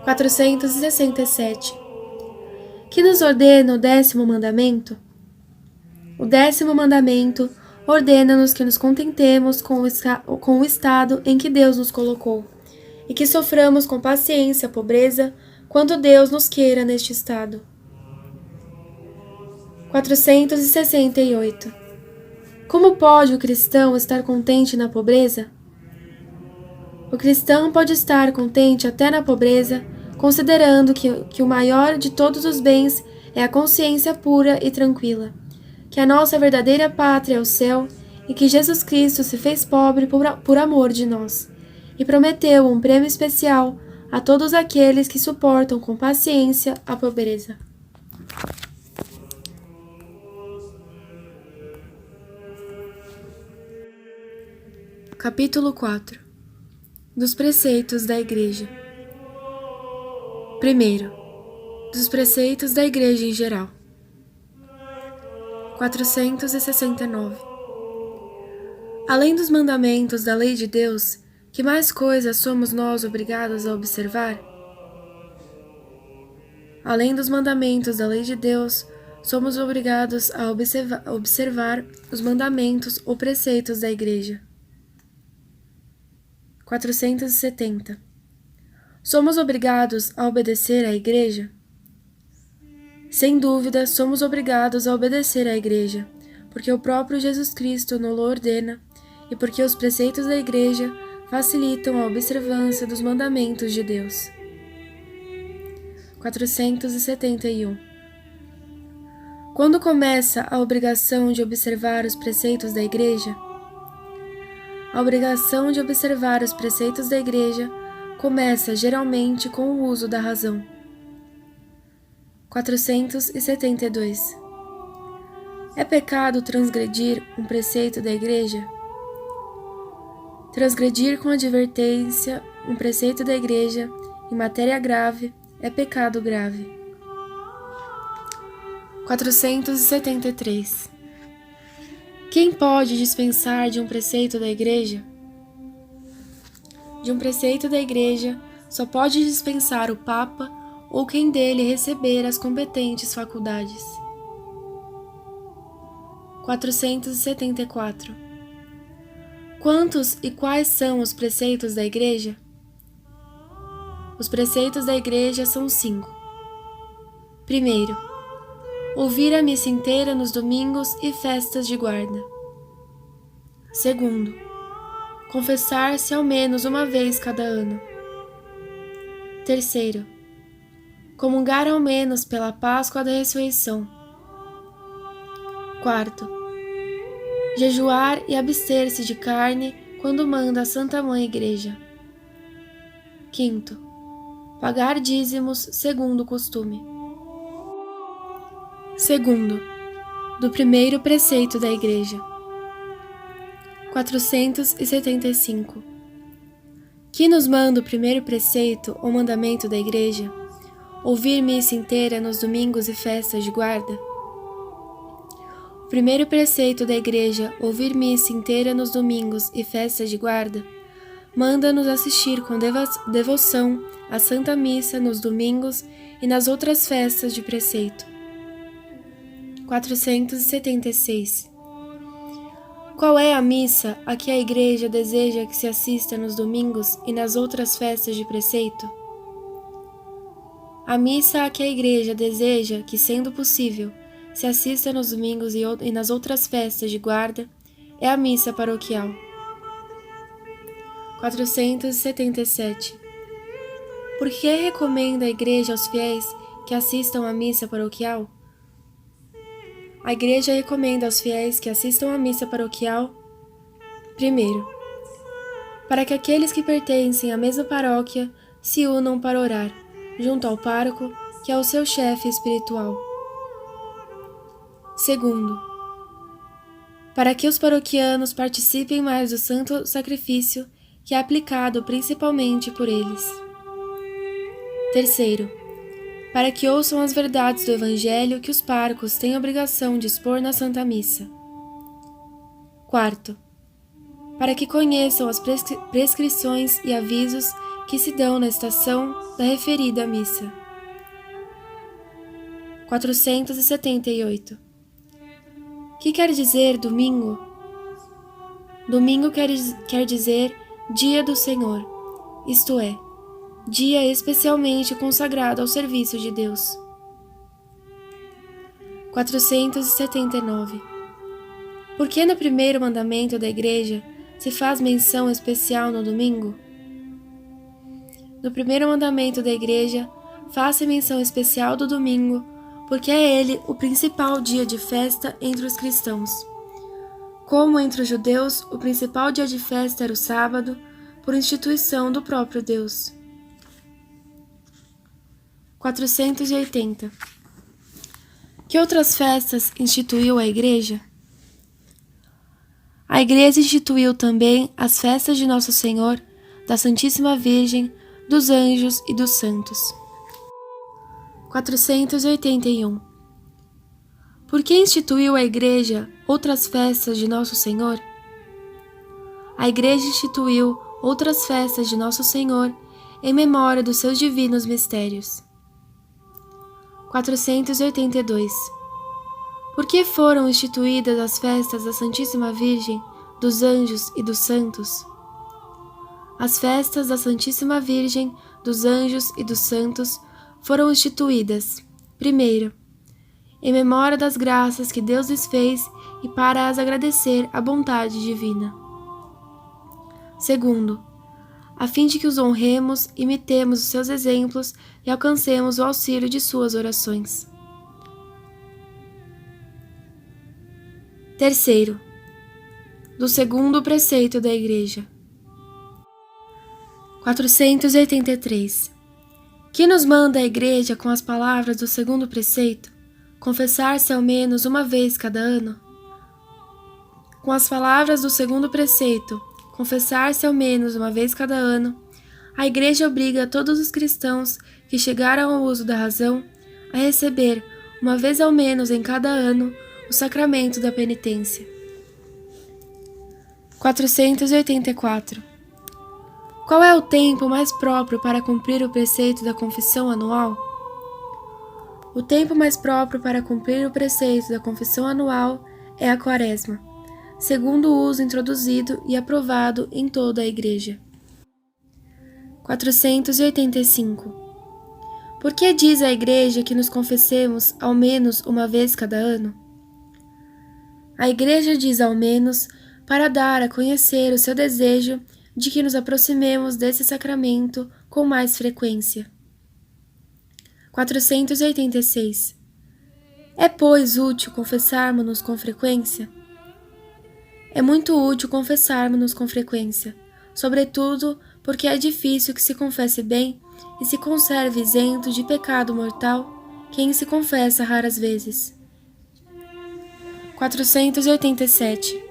467. Que nos ordena o 10º mandamento? O 10º mandamento ordena-nos que nos contentemos com o estado em que Deus nos colocou e que soframos com paciência a pobreza quando Deus nos queira neste estado. 468. Como pode o cristão estar contente na pobreza? O cristão pode estar contente até na pobreza, considerando que o maior de todos os bens é a consciência pura e tranquila, que a nossa verdadeira pátria é o céu e que Jesus Cristo se fez pobre por amor de nós, e prometeu um prêmio especial a todos aqueles que suportam com paciência a pobreza. Capítulo 4. Dos preceitos da Igreja. 1. Dos preceitos da Igreja em geral. 469. Além dos mandamentos da lei de Deus, que mais coisas somos nós obrigados a observar? Além dos mandamentos da lei de Deus, somos obrigados a observar os mandamentos ou preceitos da Igreja. 470. Somos obrigados a obedecer à Igreja? Sem dúvida, somos obrigados a obedecer à Igreja, porque o próprio Jesus Cristo nos ordena e porque os preceitos da Igreja facilitam a observância dos mandamentos de Deus. 471. Quando começa a obrigação de observar os preceitos da Igreja? A obrigação de observar os preceitos da Igreja começa geralmente com o uso da razão. 472. É pecado transgredir um preceito da Igreja? Transgredir com advertência um preceito da Igreja em matéria grave é pecado grave. 473. Quem pode dispensar de um preceito da Igreja? De um preceito da Igreja só pode dispensar o Papa ou quem dele receber as competentes faculdades. 474. Quantos e quais são os preceitos da Igreja? Os preceitos da Igreja são 5. 1. Ouvir a missa inteira nos domingos e festas de guarda. 2. Confessar-se ao menos uma vez cada ano. 3. Comungar ao menos pela Páscoa da Ressurreição. 4. Jejuar e abster-se de carne quando manda a Santa Mãe Igreja. 5. Pagar dízimos segundo o costume. 2. Do primeiro preceito da Igreja. 475. Que nos manda o primeiro preceito ou mandamento da Igreja? Ouvir missa inteira nos domingos e festas de guarda? O primeiro preceito da Igreja, ouvir missa inteira nos domingos e festas de guarda, manda-nos assistir com devoção à Santa Missa nos domingos e nas outras festas de preceito. 476. Qual é a missa a que a Igreja deseja que se assista nos domingos e nas outras festas de preceito? A missa a que a Igreja deseja que, sendo possível, se assista nos domingos e nas outras festas de guarda é a missa paroquial. 477. Por que recomenda a Igreja aos fiéis que assistam à missa paroquial? A Igreja recomenda aos fiéis que assistam à missa paroquial, primeiro, para que aqueles que pertencem à mesma paróquia se unam para orar, junto ao pároco, que é o seu chefe espiritual. Segundo, para que os paroquianos participem mais do santo sacrifício que é aplicado principalmente por eles. Terceiro, para que ouçam as verdades do Evangelho que os párocos têm a obrigação de expor na Santa Missa. Quarto, para que conheçam as prescrições e avisos que se dão na estação da referida missa. 478. Que quer dizer domingo? Domingo quer dizer dia do Senhor, isto é, dia especialmente consagrado ao serviço de Deus. 479. Por que no primeiro mandamento da Igreja se faz menção especial no domingo? No primeiro mandamento da Igreja, faz-se menção especial do domingo, porque é ele o principal dia de festa entre os cristãos. Como entre os judeus, o principal dia de festa era o sábado, por instituição do próprio Deus. 480. Que outras festas instituiu a Igreja? A Igreja instituiu também as festas de Nosso Senhor, da Santíssima Virgem, dos anjos e dos santos. 481. Por que instituiu a Igreja outras festas de Nosso Senhor? A Igreja instituiu outras festas de Nosso Senhor em memória dos seus divinos mistérios. 482. Por que foram instituídas as festas da Santíssima Virgem, dos anjos e dos santos? As festas da Santíssima Virgem, dos anjos e dos santos foram instituídas, primeiro, em memória das graças que Deus lhes fez e para as agradecer a bondade divina. Segundo, a fim de que os honremos, imitemos os seus exemplos e alcancemos o auxílio de suas orações. Terceiro, do segundo preceito da Igreja. 483. Que nos manda a Igreja com as palavras do segundo preceito, confessar-se ao menos uma vez cada ano? Com as palavras do segundo preceito, confessar-se ao menos uma vez cada ano, a Igreja obriga todos os cristãos que chegaram ao uso da razão a receber, uma vez ao menos em cada ano, o sacramento da penitência. 484. Qual é o tempo mais próprio para cumprir o preceito da confissão anual? O tempo mais próprio para cumprir o preceito da confissão anual é a Quaresma, segundo o uso introduzido e aprovado em toda a Igreja. 485. Por que diz a Igreja que nos confessemos ao menos uma vez cada ano? A Igreja diz ao menos para dar a conhecer o seu desejo de que nos aproximemos desse sacramento com mais frequência. 486. É, pois, útil confessarmos-nos com frequência? É muito útil confessarmos-nos com frequência, sobretudo porque é difícil que se confesse bem e se conserve isento de pecado mortal quem se confessa raras vezes. 487.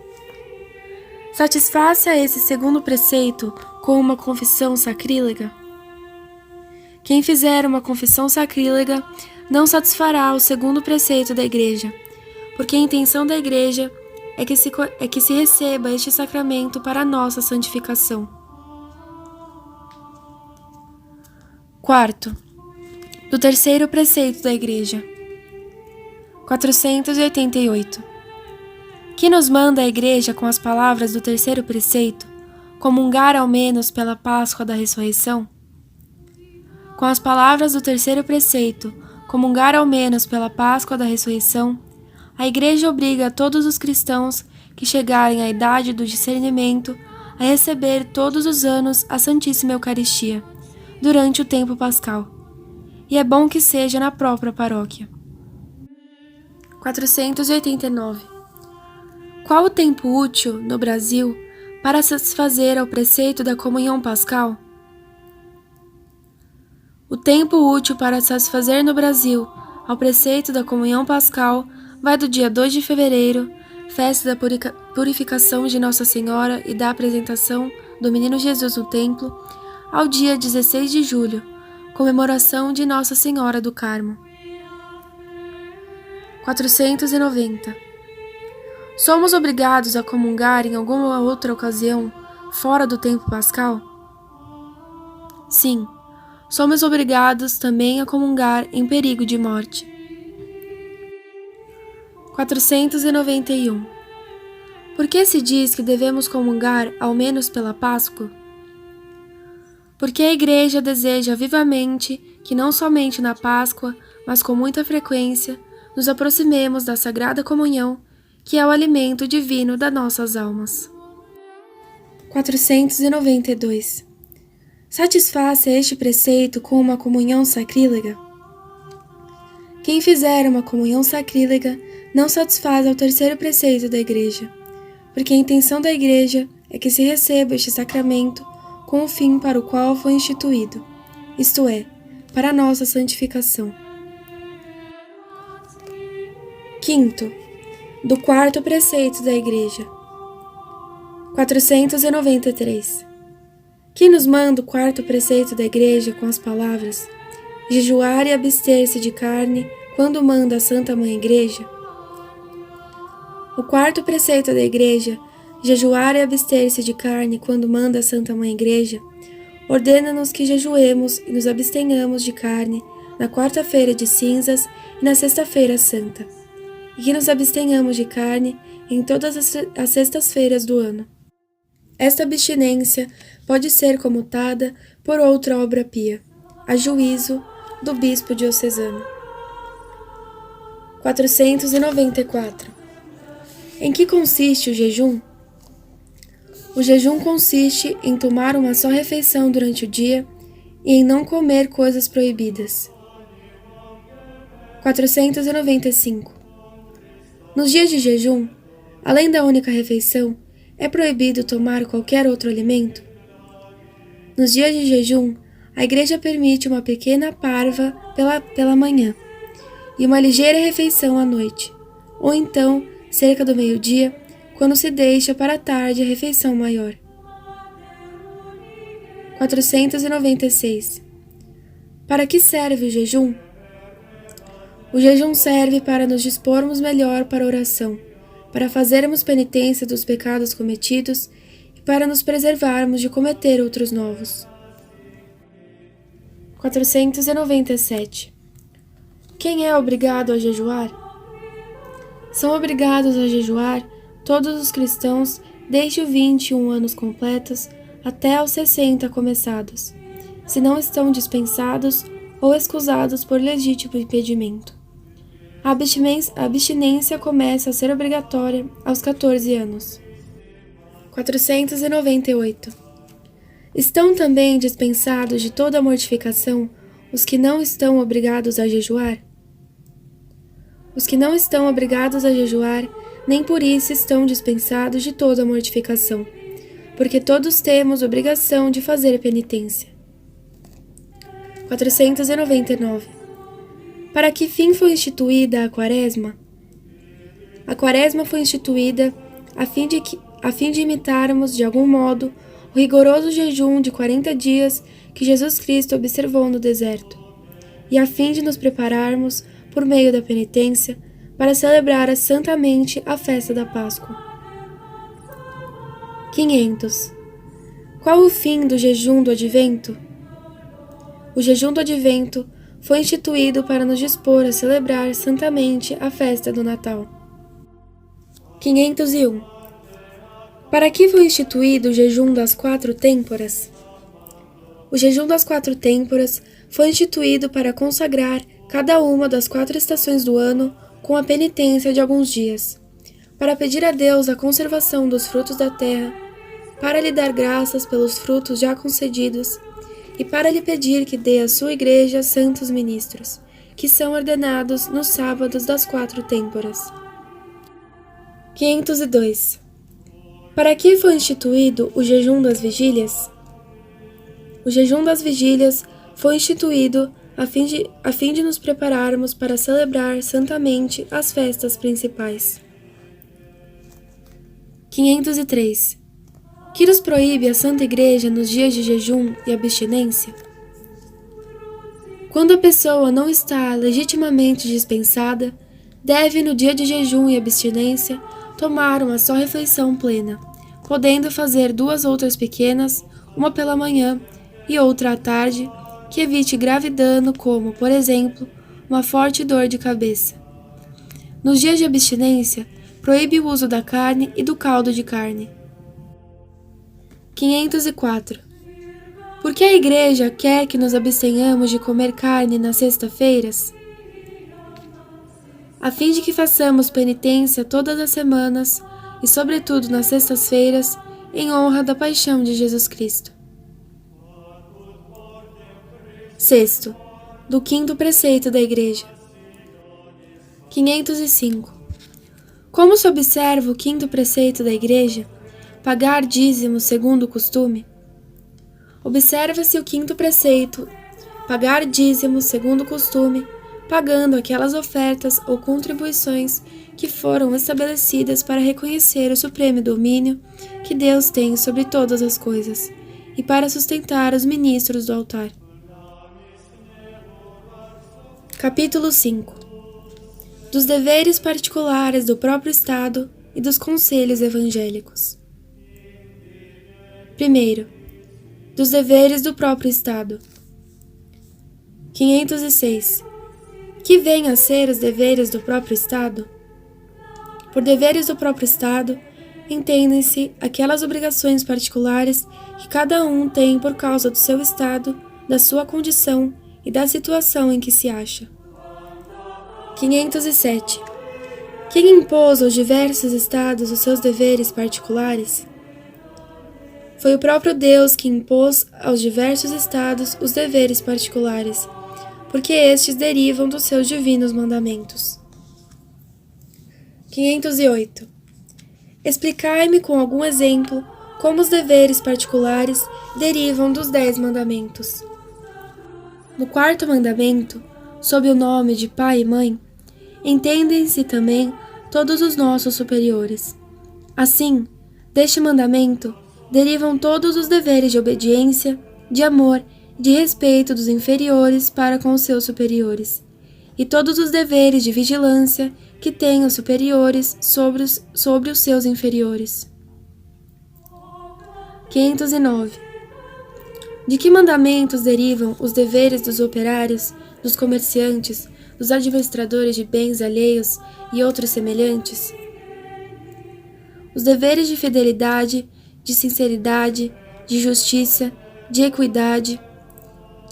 Satisfaz-se a esse segundo preceito com uma confissão sacrílega? Quem fizer uma confissão sacrílega não satisfará o segundo preceito da Igreja, porque a intenção da Igreja é que se receba este sacramento para a nossa santificação. Quarto, do terceiro preceito da Igreja. 488. Que nos manda a Igreja com as palavras do terceiro preceito, comungar ao menos pela Páscoa da Ressurreição? com as palavras do terceiro preceito, comungar ao menos pela Páscoa da Ressurreição, a Igreja obriga todos os cristãos que chegarem à idade do discernimento a receber todos os anos a Santíssima Eucaristia, durante o tempo pascal. E é bom que seja na própria paróquia. 489. Qual o tempo útil, no Brasil, para satisfazer ao preceito da comunhão pascal? O tempo útil para satisfazer no Brasil ao preceito da comunhão pascal vai do dia 2 de fevereiro, festa da purificação de Nossa Senhora e da apresentação do Menino Jesus no templo, ao dia 16 de julho, comemoração de Nossa Senhora do Carmo. 490. Somos obrigados a comungar em alguma outra ocasião, fora do tempo pascal? Sim, somos obrigados também a comungar em perigo de morte. 491. Por que se diz que devemos comungar ao menos pela Páscoa? Porque a Igreja deseja vivamente que não somente na Páscoa, mas com muita frequência, nos aproximemos da Sagrada Comunhão, que é o alimento divino das nossas almas. 492. Satisfaz-se este preceito com uma comunhão sacrílega? Quem fizer uma comunhão sacrílega não satisfaz ao terceiro preceito da Igreja, porque a intenção da Igreja é que se receba este sacramento com o fim para o qual foi instituído, isto é, para a nossa santificação. 5º, do quarto preceito da Igreja. 493. Que nos manda o quarto preceito da Igreja com as palavras: jejuar e abster-se de carne, quando manda a Santa Mãe Igreja? O quarto preceito da Igreja, jejuar e abster-se de carne, quando manda a Santa Mãe Igreja, ordena-nos que jejuemos e nos abstenhamos de carne na quarta-feira de cinzas e na sexta-feira santa, e que nos abstenhamos de carne em todas as sextas-feiras do ano. Esta abstinência pode ser comutada por outra obra pia, a juízo do bispo diocesano. 494. Em que consiste o jejum? O jejum consiste em tomar uma só refeição durante o dia e em não comer coisas proibidas. 495. Nos dias de jejum, além da única refeição, é proibido tomar qualquer outro alimento? Nos dias de jejum, a Igreja permite uma pequena parva pela manhã e uma ligeira refeição à noite, ou então, cerca do meio-dia, quando se deixa para a tarde a refeição maior. 496. Para que serve o jejum? O jejum serve para nos dispormos melhor para a oração, para fazermos penitência dos pecados cometidos e para nos preservarmos de cometer outros novos. 497. Quem é obrigado a jejuar? São obrigados a jejuar todos os cristãos desde os 21 anos completos até aos 60 começados, se não estão dispensados ou excusados por legítimo impedimento. A abstinência começa a ser obrigatória aos 14 anos. 498. Estão também dispensados de toda a mortificação os que não estão obrigados a jejuar? Os que não estão obrigados a jejuar, nem por isso estão dispensados de toda a mortificação, porque todos temos obrigação de fazer penitência. 499. Para que fim foi instituída a Quaresma? A Quaresma foi instituída a fim de imitarmos, de algum modo, o rigoroso jejum de 40 dias que Jesus Cristo observou no deserto, e a fim de nos prepararmos, por meio da penitência, para celebrar santamente a festa da Páscoa. 500. Qual o fim do jejum do Advento? O jejum do Advento foi instituído para nos dispor a celebrar santamente a festa do Natal. 501. Para que foi instituído o jejum das 4 têmporas? O jejum das 4 têmporas foi instituído para consagrar cada uma das 4 estações do ano com a penitência de alguns dias, para pedir a Deus a conservação dos frutos da terra, para lhe dar graças pelos frutos já concedidos e para lhe pedir que dê à sua igreja santos ministros, que são ordenados nos sábados das 4 têmporas. 502. Para que foi instituído o jejum das vigílias? O jejum das vigílias foi instituído a fim de nos prepararmos para celebrar santamente as festas principais. 503. Que nos proíbe a Santa Igreja nos dias de jejum e abstinência? Quando a pessoa não está legitimamente dispensada, deve, no dia de jejum e abstinência, tomar uma só refeição plena, podendo fazer 2 outras pequenas, uma pela manhã e outra à tarde, que evite grave dano como, por exemplo, uma forte dor de cabeça. Nos dias de abstinência, proíbe o uso da carne e do caldo de carne. 504. Por que a Igreja quer que nos abstenhamos de comer carne nas sextas-feiras? A fim de que façamos penitência todas as semanas e, sobretudo, nas sextas-feiras, em honra da paixão de Jesus Cristo. 6. Do 5º preceito da Igreja. 505. Como se observa o 5º preceito da Igreja? Pagar dízimo segundo o costume? Observa-se o 5º preceito, pagar dízimo segundo o costume, pagando aquelas ofertas ou contribuições que foram estabelecidas para reconhecer o supremo domínio que Deus tem sobre todas as coisas e para sustentar os ministros do altar. Capítulo 5. Dos deveres particulares do próprio Estado e dos conselhos evangélicos. 1. Dos deveres do próprio Estado. 506. Que vêm a ser os deveres do próprio Estado? Por deveres do próprio Estado, entendem-se aquelas obrigações particulares que cada um tem por causa do seu estado, da sua condição e da situação em que se acha. 507. Quem impôs aos diversos estados os seus deveres particulares? Foi o próprio Deus que impôs aos diversos estados os deveres particulares, porque estes derivam dos seus divinos mandamentos. 508. Explicai-me com algum exemplo como os deveres particulares derivam dos 10 mandamentos. No 4º mandamento, sob o nome de pai e mãe, entendem-se também todos os nossos superiores. Assim, deste mandamento derivam todos os deveres de obediência, de amor e de respeito dos inferiores para com os seus superiores, e todos os deveres de vigilância que têm os superiores sobre os seus inferiores. 509. De que mandamentos derivam os deveres dos operários, dos comerciantes, dos administradores de bens alheios e outros semelhantes? Os deveres de fidelidade, de sinceridade, de justiça, de equidade,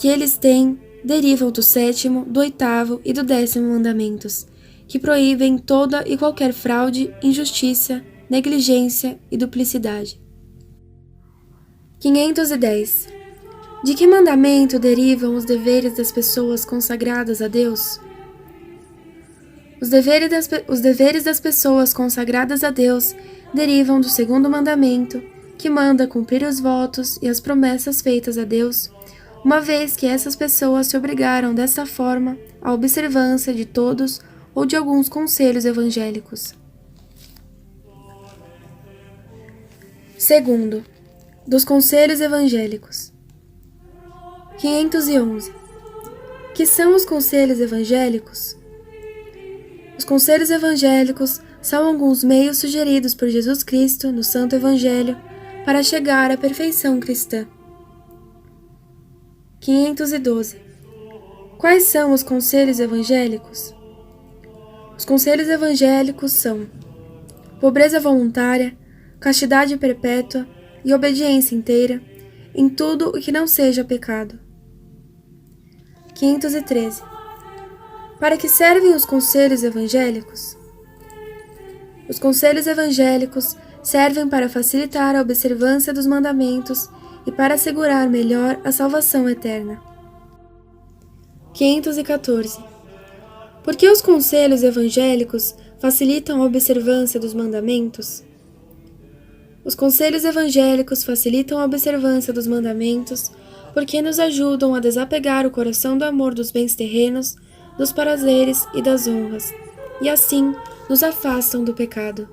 que eles têm, derivam do 7º, do 8º e do 10º mandamentos, que proíbem toda e qualquer fraude, injustiça, negligência e duplicidade. 510. De que mandamento derivam os deveres das pessoas consagradas a Deus? Os deveres das pessoas consagradas a Deus derivam do 2º mandamento, que manda cumprir os votos e as promessas feitas a Deus, uma vez que essas pessoas se obrigaram desta forma à observância de todos ou de alguns conselhos evangélicos. 2. Dos conselhos evangélicos. 511. Que são os conselhos evangélicos? Os conselhos evangélicos são alguns meios sugeridos por Jesus Cristo no Santo Evangelho para chegar à perfeição cristã. 512. Quais são os conselhos evangélicos? Os conselhos evangélicos são pobreza voluntária, castidade perpétua e obediência inteira, em tudo o que não seja pecado. 513. Para que servem os conselhos evangélicos? Os conselhos evangélicos servem para facilitar a observância dos mandamentos e para assegurar melhor a salvação eterna. 514. Por que os conselhos evangélicos facilitam a observância dos mandamentos? Os conselhos evangélicos facilitam a observância dos mandamentos porque nos ajudam a desapegar o coração do amor dos bens terrenos, dos prazeres e das honras, e assim nos afastam do pecado.